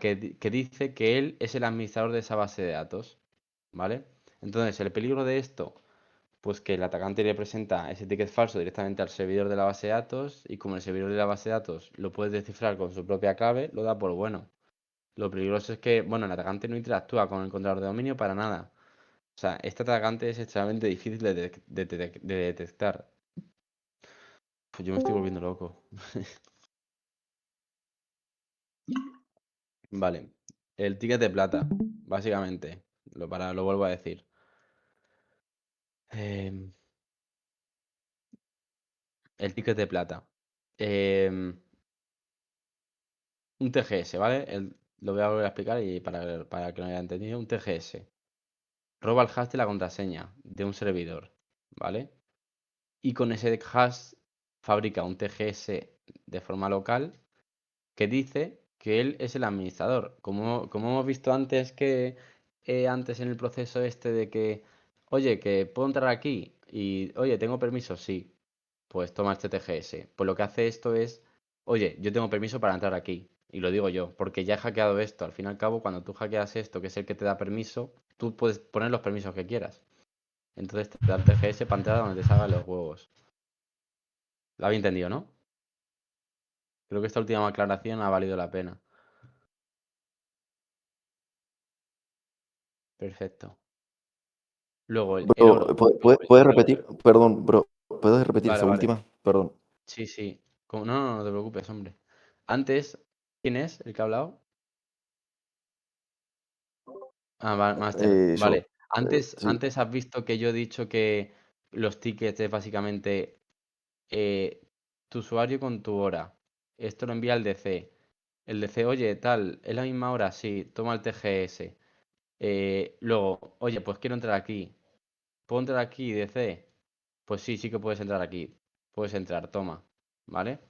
que dice que él es el administrador de esa base de datos, ¿vale? Entonces, el peligro de esto pues que el atacante le presenta ese ticket falso directamente al servidor de la base de datos y como el servidor de la base de datos lo puede descifrar con su propia clave, lo da por bueno. Lo peligroso es que, bueno, el atacante no interactúa con el controlador de dominio para nada. O sea, este atacante es extremadamente difícil de detectar. Pues yo me estoy volviendo loco. Vale, el ticket de plata, básicamente, lo vuelvo a decir. Em, el ticket de plata. Em, un TGS, ¿vale? Lo voy a volver a explicar y para que no haya entendido, un TGS. roba el hash de la contraseña de un servidor, ¿vale? Y con ese hash fabrica un TGS de forma local que dice que él es el administrador. Como hemos visto antes que antes en el proceso este de que, oye, que puedo entrar aquí y, oye, tengo permiso, sí, pues toma este TGS. Pues lo que hace esto es, oye, yo tengo permiso para entrar aquí. Y lo digo yo, porque ya he hackeado esto. Al fin y al cabo, cuando tú hackeas esto, que es el que te da permiso, tú puedes poner los permisos que quieras. Entonces te da el TGS para entrar donde te salgan los huevos. ¿Lo habéis entendido, no? Creo que esta última aclaración ha valido la pena. Perfecto. Luego el Bro, oro. ¿puedes repetir? Perdón, bro, ¿puedes repetir Vale, esa vale. última? Perdón. Sí, sí. No te preocupes, hombre. Antes, ¿quién es el que ha hablado? Ah, Master. Yo. Vale. Antes, Sí, antes has visto que yo he dicho que los tickets es básicamente eh, tu usuario con tu hora. Esto lo envía el DC. El DC, oye, tal, es la misma hora, sí, toma el TGS. Luego, oye, pues quiero entrar aquí. ¿Puedo entrar aquí, DC? Pues sí, sí que puedes entrar aquí. Puedes entrar, toma. ¿Vale?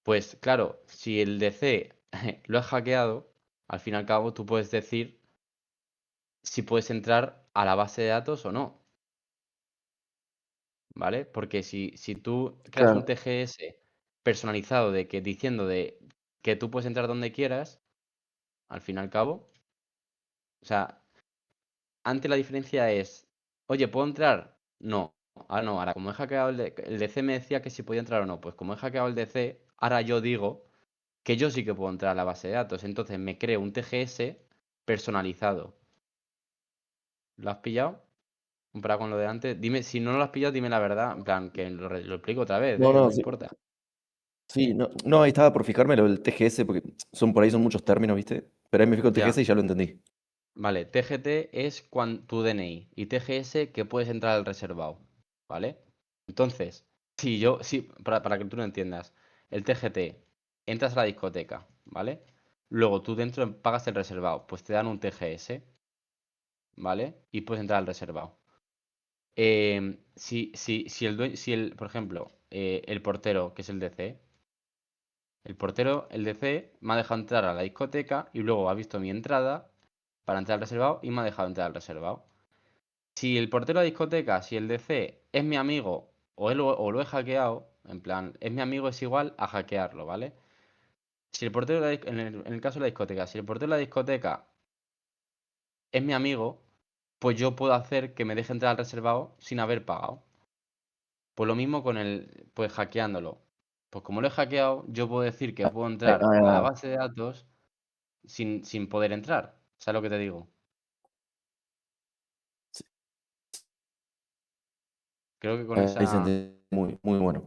Pues claro, si el DC lo has hackeado, al fin y al cabo tú puedes decir si puedes entrar a la base de datos o no, ¿vale? Porque si tú creas un claro, TGS personalizado de que diciendo de que tú puedes entrar donde quieras, al fin y al cabo, o sea, antes la diferencia es, oye, ¿puedo entrar? No. Ahora no, ahora como he hackeado el DC me decía que si podía entrar o no, pues como he hackeado el DC, ahora yo digo que yo sí que puedo entrar a la base de datos. Entonces me creo un TGS personalizado. ¿Lo has pillado? Comparado con lo de antes. Dime, si no lo has pillado, dime la verdad. En plan, que lo explico otra vez, no, no, no sí, importa. sí, no, no, ahí estaba por fijarme lo del TGS, porque por ahí son muchos términos, ¿viste? Pero ahí me fijo el Ya. TGS y ya lo entendí. Vale, TGT es tu DNI y TGS que puedes entrar al reservado. ¿Vale? Entonces, sí, para que tú lo entiendas, el TGT, entras a la discoteca, ¿vale? Luego tú dentro pagas el reservado, pues te dan un TGS, ¿vale? Y puedes entrar al reservado. Si por ejemplo, el portero, que es el DC, el DC, me ha dejado entrar a la discoteca y luego ha visto mi entrada para entrar al reservado y me ha dejado entrar al reservado. Si el portero de la discoteca, si el DC es mi amigo o lo he hackeado, en plan, es mi amigo es igual a hackearlo, ¿vale? Si el portero en el caso de la discoteca, si el portero de la discoteca es mi amigo, pues yo puedo hacer que me deje entrar al reservado sin haber pagado. Pues lo mismo pues hackeándolo. Pues como lo he hackeado, yo puedo decir que puedo entrar a la Ah, base de datos sin poder entrar. ¿Sabes lo que te digo? sí, Creo que con ahí se esa, entiende muy, muy bueno.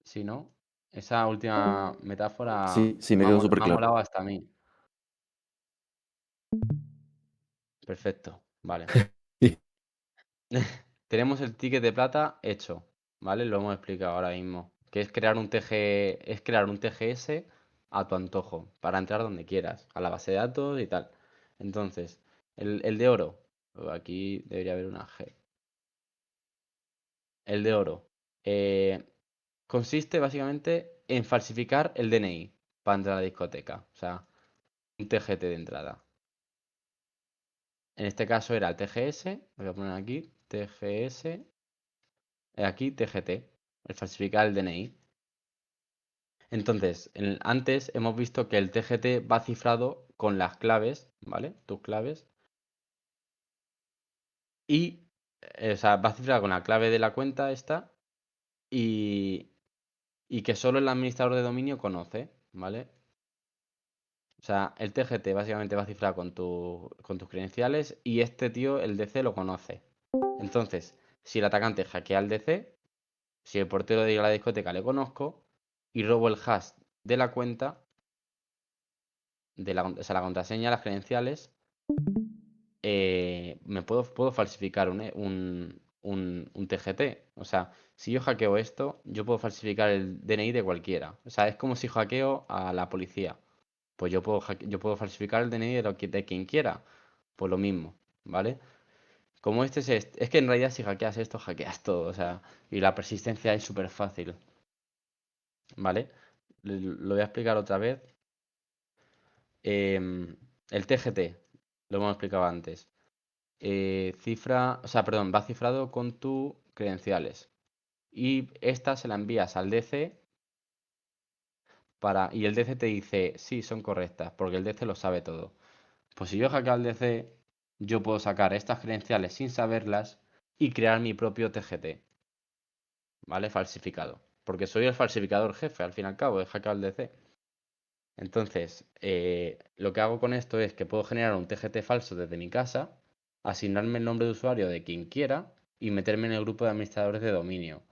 sí, ¿no? Esa última metáfora Sí, sí, me quedó súper me ha claro. molado hasta a mí. Perfecto, vale. Tenemos el ticket de plata hecho, ¿vale? Lo hemos explicado ahora mismo. Que es crear un TGS a tu antojo, para entrar donde quieras, a la base de datos y tal. Entonces, el de oro, aquí debería haber una G. El de oro. eh, consiste básicamente en falsificar el DNI para entrar a la discoteca. O sea, un TGT de entrada. En este caso era el TGS. Voy a poner aquí TGS. Aquí TGT. El falsificar el DNI. Entonces, antes hemos visto que el TGT va cifrado con las claves, ¿vale? Tus claves. Y, o sea, va cifrado con la clave de la cuenta esta. Y, y que solo el administrador de dominio conoce, ¿vale? O sea, el TGT básicamente va cifrado con tus credenciales y este tío, el DC, lo conoce. Entonces, si el atacante hackea al DC, si el portero de la discoteca le conozco y robo el hash de la cuenta, o sea, la contraseña, las credenciales, puedo falsificar un TGT. O sea, si yo hackeo esto, yo puedo falsificar el DNI de cualquiera. O sea, es como si hackeo a la policía. Pues yo puedo falsificar el DNI de quien quiera. Pues lo mismo, ¿vale? Como es que en realidad si hackeas esto, hackeas todo, o sea, y la persistencia es súper fácil, ¿vale? Lo voy a explicar otra vez. El TGT, lo hemos explicado antes. Va cifrado con tus credenciales. Y esta se la envías al DC y el DC te dice, sí, son correctas, porque el DC lo sabe todo. Pues si yo hackeo al DC, yo puedo sacar estas credenciales sin saberlas y crear mi propio TGT, ¿vale? Falsificado. Porque soy el falsificador jefe, al fin y al cabo, he hackeado al DC. Entonces, lo que hago con esto es que puedo generar un TGT falso desde mi casa, asignarme el nombre de usuario de quien quiera y meterme en el grupo de administradores de dominio.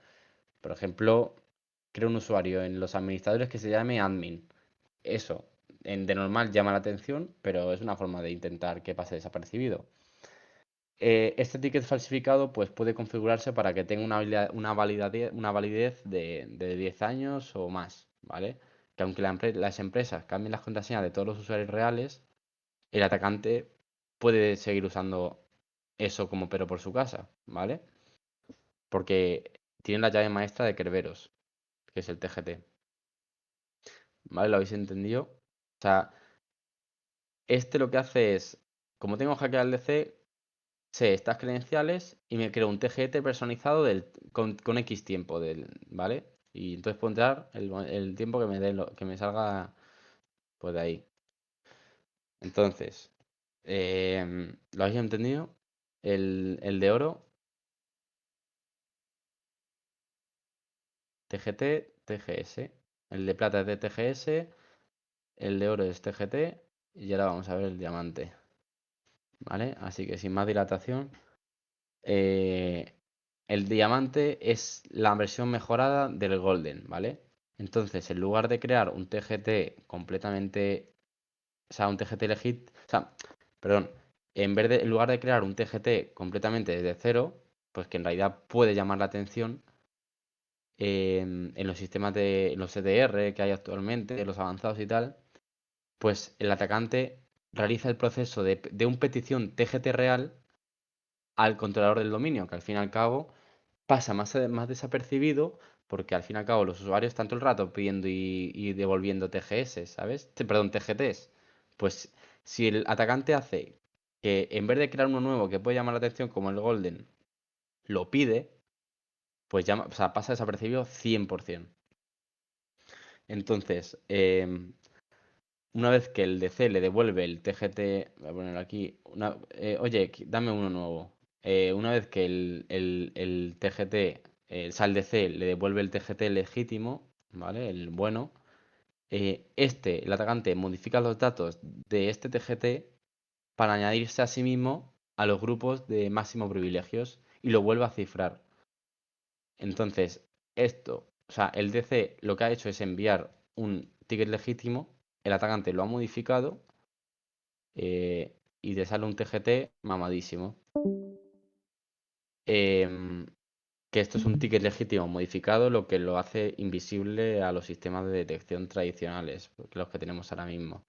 Por ejemplo, creo un usuario en los administradores que se llame admin. Eso, de normal llama la atención, pero es una forma de intentar que pase desapercibido. Este ticket falsificado pues, puede configurarse para que tenga una validez de 10 años o más, ¿vale? Que aunque las empresas cambien las contraseñas de todos los usuarios reales, el atacante puede seguir usando eso como pero por su casa, ¿vale? Porque tiene la llave maestra de Kerberos, que es el TGT. ¿Vale? ¿Lo habéis entendido? O sea, este lo que hace es, como tengo hackeado el DC, sé estas credenciales y me creo un TGT personalizado con X tiempo, ¿vale? Y entonces puedo entrar el tiempo que me dé, que me salga pues de ahí. Entonces, ¿lo habéis entendido? El de oro, TGT, TGS. El de plata es de TGS, el de oro es TGT y ahora vamos a ver el diamante. ¿Vale? Así que sin más dilatación. El diamante es la versión mejorada del golden, ¿vale? Entonces, en lugar de crear un TGT completamente, o sea, un TGT legit, o sea, perdón, en lugar de crear un TGT completamente desde cero, pues que en realidad puede llamar la atención en los sistemas en los CDR que hay actualmente, los avanzados y tal, pues el atacante realiza el proceso de un petición TGT real al controlador del dominio, que al fin y al cabo pasa más desapercibido porque al fin y al cabo los usuarios están todo el rato pidiendo y devolviendo TGS, ¿sabes? Perdón, TGTs. Pues si el atacante hace que en vez de crear uno nuevo que puede llamar la atención como el Golden, lo pide, pues o sea, pasa desapercibido 100%. Entonces, una vez que el DC le devuelve el TGT, voy a poner aquí, oye, dame uno nuevo. Una vez que el TGT, o sea, el DC le devuelve el TGT legítimo, ¿vale? El bueno, el atacante modifica los datos de este TGT para añadirse a sí mismo a los grupos de máximo privilegios y lo vuelve a cifrar. Entonces, o sea, el DC lo que ha hecho es enviar un ticket legítimo, el atacante lo ha modificado y te sale un TGT mamadísimo. Em, que esto es un ticket legítimo modificado, lo que lo hace invisible a los sistemas de detección tradicionales, los que tenemos ahora mismo,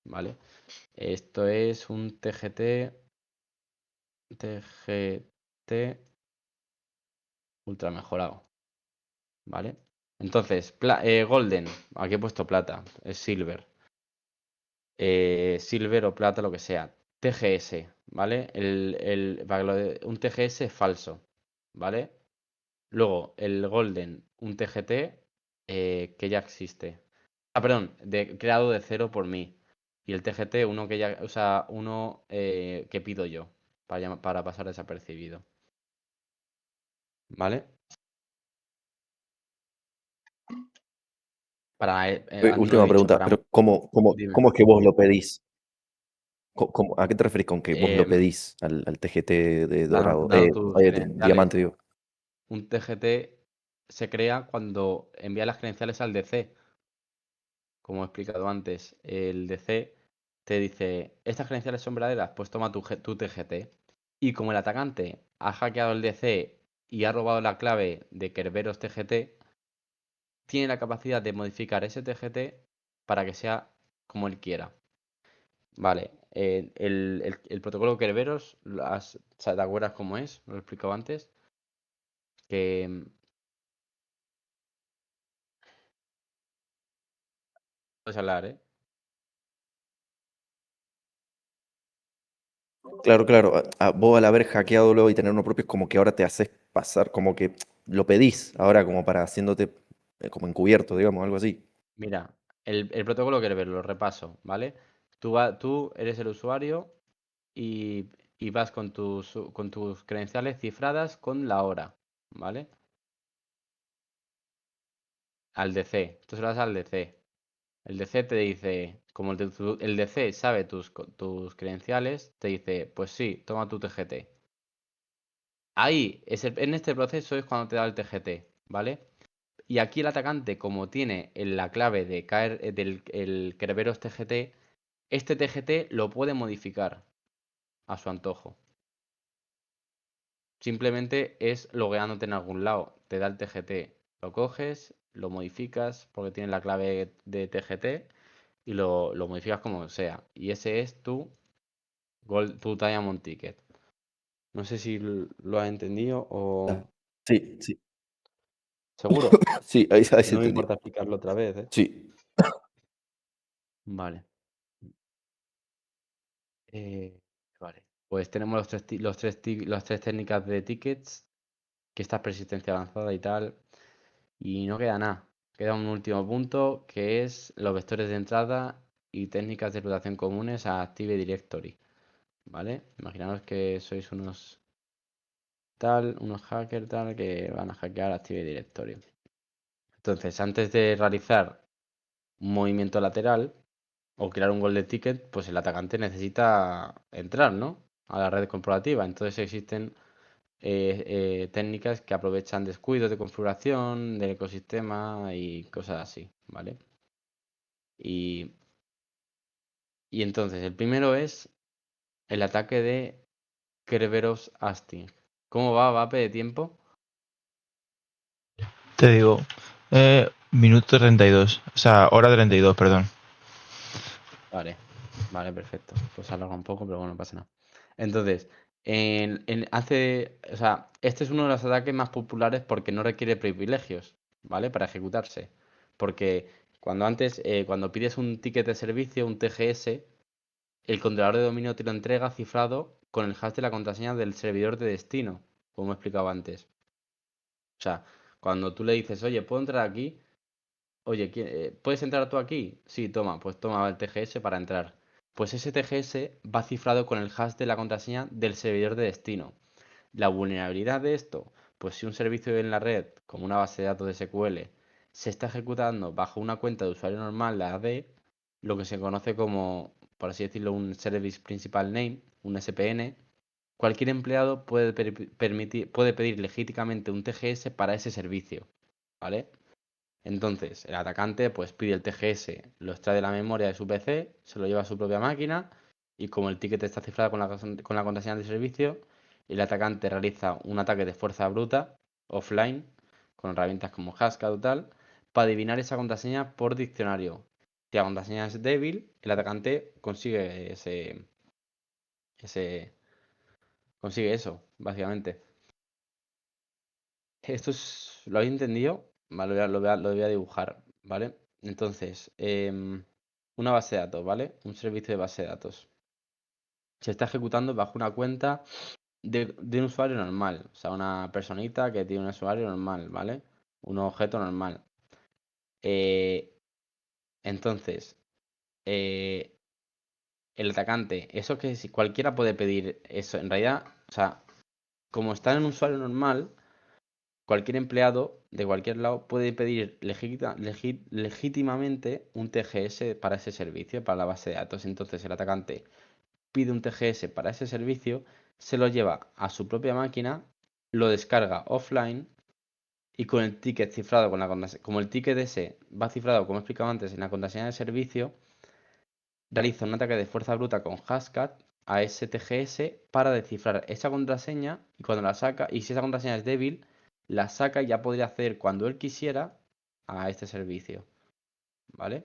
¿vale? Esto es un TGT ultra mejorado, ¿vale? Entonces, Golden, aquí he puesto plata, es Silver. Silver o plata, lo que sea. TGS, ¿vale? Un TGS falso, ¿vale? Luego, el Golden, un TGT que ya existe. Ah, perdón, creado de cero por mí. Y el TGT, uno que ya, o sea, uno que pido yo para pasar desapercibido. ¿Vale? Antes lo he Última dicho, pregunta, pero ¿cómo Dime. es que vos lo pedís? ¿A qué te referís con que vos lo Em, pedís al TGT de dorado? dando tus credenciales. Diamante, digo. Un TGT se crea cuando envía las credenciales al DC. Como he explicado antes, el DC te dice, estas credenciales son verdaderas, pues toma tu TGT. Y como el atacante ha hackeado el DC y ha robado la clave de Kerberos TGT, tiene la capacidad de modificar ese TGT para que sea como él quiera. Vale, El protocolo Kerberos, ¿te acuerdas cómo es? Lo he explicado antes. Que puedes hablar, ¿eh? Claro, claro. Vos al haber hackeado luego y tener uno propio, es como que ahora te haces pasar, como que lo pedís ahora como para haciéndote como encubierto, digamos, algo así. Mira, el protocolo Kerberos, lo repaso, ¿vale? Tú eres el usuario y vas con tus credenciales cifradas con la hora, ¿vale? Al DC. Tú se lo das al DC. El DC te dice, como el DC sabe tus credenciales, te dice, pues sí, toma tu TGT. Ahí, en este proceso es cuando te da el TGT, ¿vale? Y aquí el atacante, como tiene la clave de caer del el Kerberos TGT, este TGT lo puede modificar a su antojo. Simplemente es logueándote en algún lado. Te da el TGT, lo coges, lo modificas porque tiene la clave de TGT y lo modificas como sea. Y ese es tu Diamond Ticket. No sé si lo has entendido o... Ah, sí, sí. ¿Seguro? Sí, ahí Si se no me entendió. importa explicarlo otra vez, ¿eh? Sí. Vale. Eh, vale. Pues tenemos las tres técnicas de tickets, que esta es persistencia avanzada y tal. Y no queda nada. Queda un último punto que es los vectores de entrada y técnicas de explotación comunes a Active Directory. ¿Vale? Imaginaos que sois unos hackers tal que van a hackear Active Directory. Entonces, antes de realizar un movimiento lateral o crear un golden ticket, pues el atacante necesita entrar, ¿no? A la red corporativa. Entonces existen técnicas que aprovechan descuidos de configuración del ecosistema y cosas así, ¿vale? Y, y entonces, el primero es el ataque de Kerberos Asting. ¿Cómo va, Vape, de tiempo? Te digo, minuto 32. O sea, hora 32, perdón. Vale, vale, perfecto. Pues alarga un poco, pero bueno, no pasa nada. Entonces, o sea, este es uno de los ataques más populares porque no requiere privilegios, ¿vale? Para ejecutarse. Porque cuando pides un ticket de servicio, un TGS, el controlador de dominio te lo entrega cifrado con el hash de la contraseña del servidor de destino, como he explicado antes. O sea, cuando tú le dices, oye, ¿puedo entrar aquí? Oye, ¿puedes entrar tú aquí? Sí, toma, pues toma el TGS para entrar. Pues ese TGS va cifrado con el hash de la contraseña del servidor de destino. La vulnerabilidad de esto, pues si un servicio en la red, como una base de datos de SQL, se está ejecutando bajo una cuenta de usuario normal, la AD, lo que se conoce como, por así decirlo, un Service Principal Name, un SPN, cualquier empleado puede pedir legítimamente un TGS para ese servicio, ¿vale? Entonces, el atacante pues pide el TGS, lo extrae de la memoria de su PC, se lo lleva a su propia máquina y como el ticket está cifrado con la contraseña del servicio, el atacante realiza un ataque de fuerza bruta, offline, con herramientas como Hashcat o tal, para adivinar esa contraseña por diccionario. Si la contraseña es débil, el atacante ese, consigue eso, básicamente. ¿Lo habéis entendido? Vale, lo voy a dibujar, ¿vale? Entonces, una base de datos, ¿vale? Un servicio de base de datos. Se está ejecutando bajo una cuenta de un usuario normal. O sea, una personita que tiene un usuario normal, ¿vale? Un objeto normal. Eh, entonces, eh, el atacante, eso que si cualquiera puede pedir eso, en realidad, o sea, como está en un usuario normal, cualquier empleado de cualquier lado puede pedir legítimamente un TGS para ese servicio, para la base de datos. Entonces el atacante pide un TGS para ese servicio, se lo lleva a su propia máquina, lo descarga offline y con el ticket cifrado con la contraseña, como el ticket ese va cifrado, como he explicado antes, en la contraseña del servicio, realiza un ataque de fuerza bruta con Hashcat a ese TGS para descifrar esa contraseña y cuando la saca, y si esa contraseña es débil, la saca y ya podría acceder cuando él quisiera a este servicio. ¿Vale?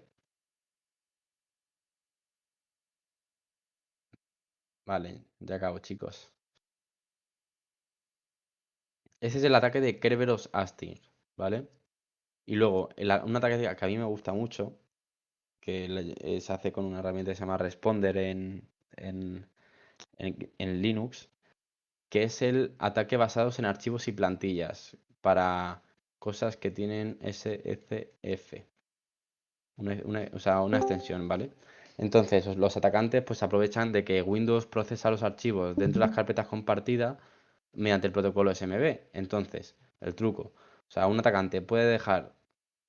Vale, ya acabo, chicos. Ese es el ataque de Kerberos Asting, ¿vale? Y luego, un ataque que a mí me gusta mucho, que se hace con una herramienta que se llama Responder en Linux, que es el ataque basados en archivos y plantillas para cosas que tienen SCF, o sea, una extensión, ¿vale? Entonces, los atacantes pues aprovechan de que Windows procesa los archivos dentro de las carpetas compartidas mediante el protocolo SMB. Entonces, el truco, o sea, un atacante puede dejar,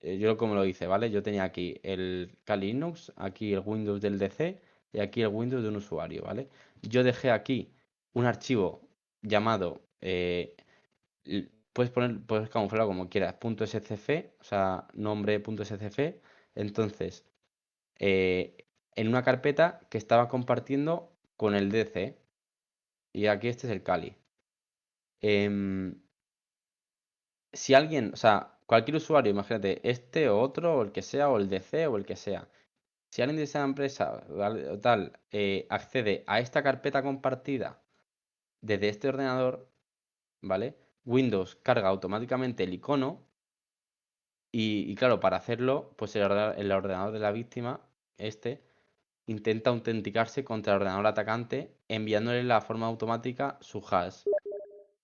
yo como lo hice, ¿vale? Yo tenía aquí el Kali Linux, aquí el Windows del DC y aquí el Windows de un usuario, ¿vale? Yo dejé aquí un archivo llamado, puedes camuflarlo como quieras, .scf, o sea, nombre.scf. Entonces, en una carpeta que estaba compartiendo con el DC. Y aquí este es el Kali. Em, si alguien, o sea, cualquier usuario, imagínate, este o otro, o el que sea, o el DC o el que sea. Si alguien de esa empresa o tal accede a esta carpeta compartida desde este ordenador, ¿vale? Windows carga automáticamente el icono y claro, para hacerlo, pues el ordenador de la víctima, este, intenta autenticarse contra el ordenador atacante enviándole la forma automática su hash,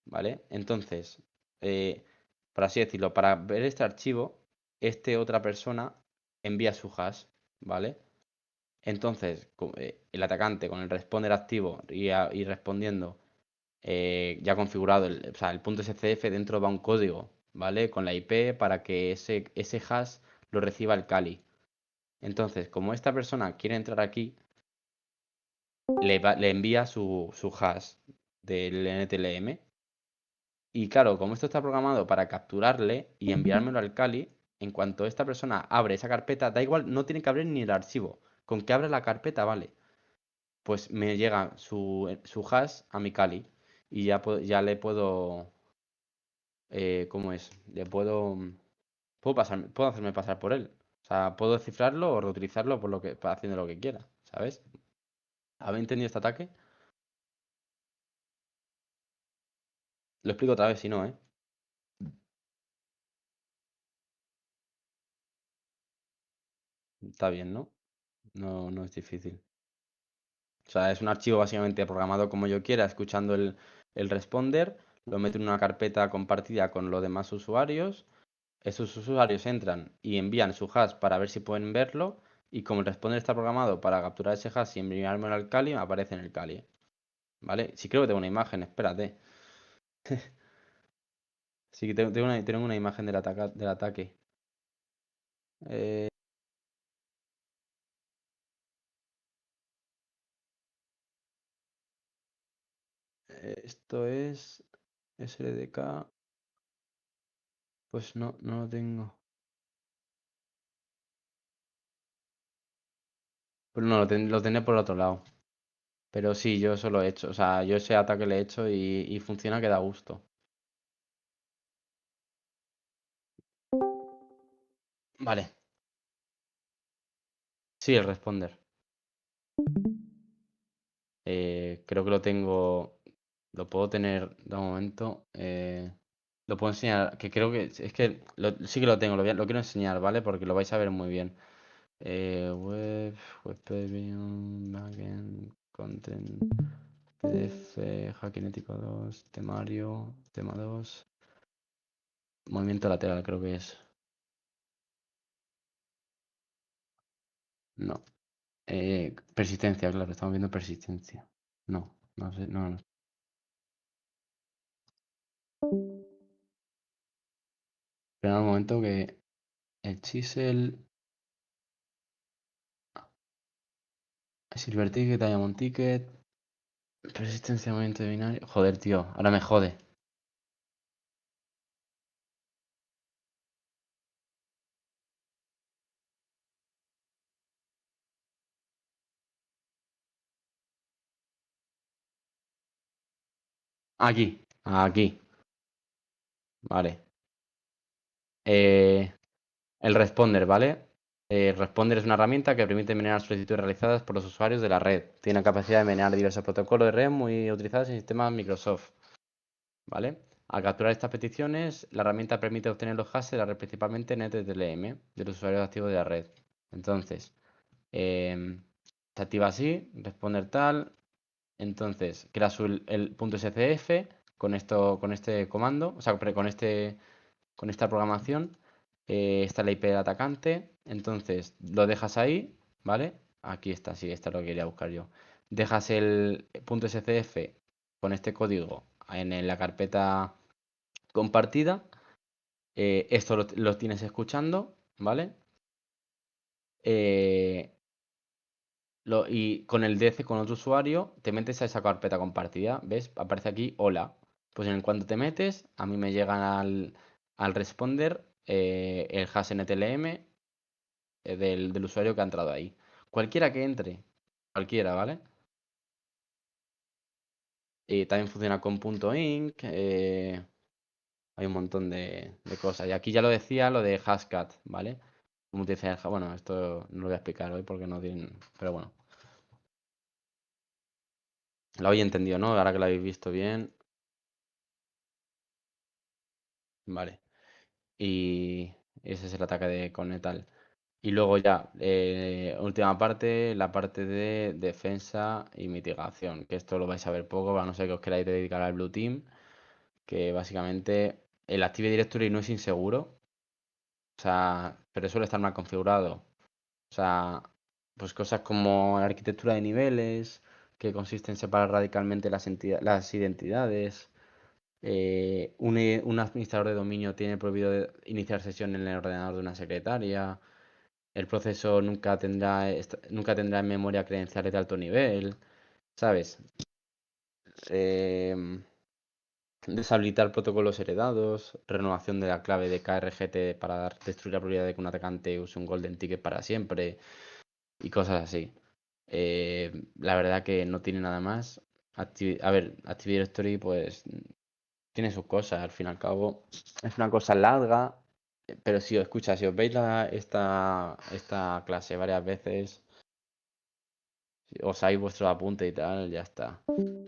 ¿vale? Entonces, eh, por así decirlo, para ver este archivo, otra persona envía su hash, ¿vale? Entonces, el atacante con el responder activo y respondiendo ya configurado, o sea, el punto .scf dentro va un código, ¿vale? Con la IP para que ese hash lo reciba el Kali. Entonces, como esta persona quiere entrar aquí, le envía su hash del NTLM. Y claro, como esto está programado para capturarle y enviármelo al Kali, en cuanto esta persona abre esa carpeta, da igual, no tiene que abrir ni el archivo. Con que abra la carpeta, vale. Pues me llega su hash a mi Kali. Y ya le puedo. ¿Cómo es? Le puedo. Puedo hacerme pasar por él. O sea, puedo descifrarlo o reutilizarlo para haciendo lo que quiera, ¿sabes? ¿Habéis entendido este ataque? Lo explico otra vez si no, ¿eh? Está bien, ¿no? No, no es difícil. O sea, es un archivo básicamente programado como yo quiera, escuchando el responder, lo meto en una carpeta compartida con los demás usuarios. Esos usuarios entran y envían su hash para ver si pueden verlo. Y como el responder está programado para capturar ese hash y enviármelo al Kali, me aparece en el Kali. ¿Vale? Sí creo que tengo una imagen, espérate. Sí que tengo una imagen del ataque. Eh, esto es SLDK. Pues no, no lo tengo. Pero no, lo tendré por el otro lado. Pero sí, yo eso lo he hecho. O sea, yo ese ataque le he hecho y funciona que da gusto. Vale. Sí, el responder. Creo que lo tengo. Lo puedo tener de momento. Lo puedo enseñar. Que creo que. Es que sí que lo tengo. Lo quiero enseñar, ¿vale? Porque lo vais a ver muy bien. Web Preview, Backend, Content, PDF, Hackinético 2, temario, tema 2. Movimiento lateral, creo que es. No. Persistencia, claro, estamos viendo persistencia. No, no sé, no, no. Espera un momento que el chisel, silver ticket, diamond ticket, persistencia, movimiento de binario. Joder, tío, ahora me jode. Aquí, vale. El responder, ¿vale? Responder es una herramienta que permite menear solicitudes realizadas por los usuarios de la red. Tiene la capacidad de menear diversos protocolos de red muy utilizados en sistemas Microsoft. ¿Vale? Al capturar estas peticiones, la herramienta permite obtener los hashes de la red, principalmente NTLM, de los usuarios activos de la red. Entonces, se activa así, responder tal. Entonces, creas el .scf con este comando, o sea, con esta programación. Esta es la IP del atacante. Entonces, lo dejas ahí, ¿vale? Aquí está, sí, esta es lo que quería buscar yo. Dejas el .scf con este código en la carpeta compartida. Esto lo tienes escuchando, ¿vale? Y con el DC con otro usuario, te metes a esa carpeta compartida, ¿ves? Aparece aquí, hola. Pues en cuanto te metes, a mí me llegan al responder el hash NTLM del usuario que ha entrado ahí. Cualquiera que entre, cualquiera, ¿vale? Y también funciona con .inc, hay un montón de cosas. Y aquí ya lo decía, lo de Hashcat, ¿vale? Como te decía, bueno, esto no lo voy a explicar hoy porque no tienen, pero bueno. Lo habéis entendido, ¿no? Ahora que lo habéis visto bien. Vale. Y ese es el ataque de Cornetal. Y luego ya, última parte, la parte de defensa y mitigación, que esto lo vais a ver poco, a no ser que os queráis dedicar al Blue Team, que básicamente el Active Directory no es inseguro, o sea, pero suele estar mal configurado. O sea, pues cosas como la arquitectura de niveles, que consiste en separar radicalmente las identidades. Un administrador de dominio tiene prohibido iniciar sesión en el ordenador de una secretaria. El proceso nunca tendrá en memoria credenciales de alto nivel, ¿sabes? Em, Deshabilitar protocolos heredados, renovación de la clave de KRGT para destruir la probabilidad de que un atacante use un golden ticket para siempre y cosas así. La verdad que no tiene nada más. A ver, Active Directory pues tiene sus cosas, al fin y al cabo. Es una cosa larga, pero si os escucha, si os veis esta clase varias veces, si os hay vuestro apunte y tal, ya está.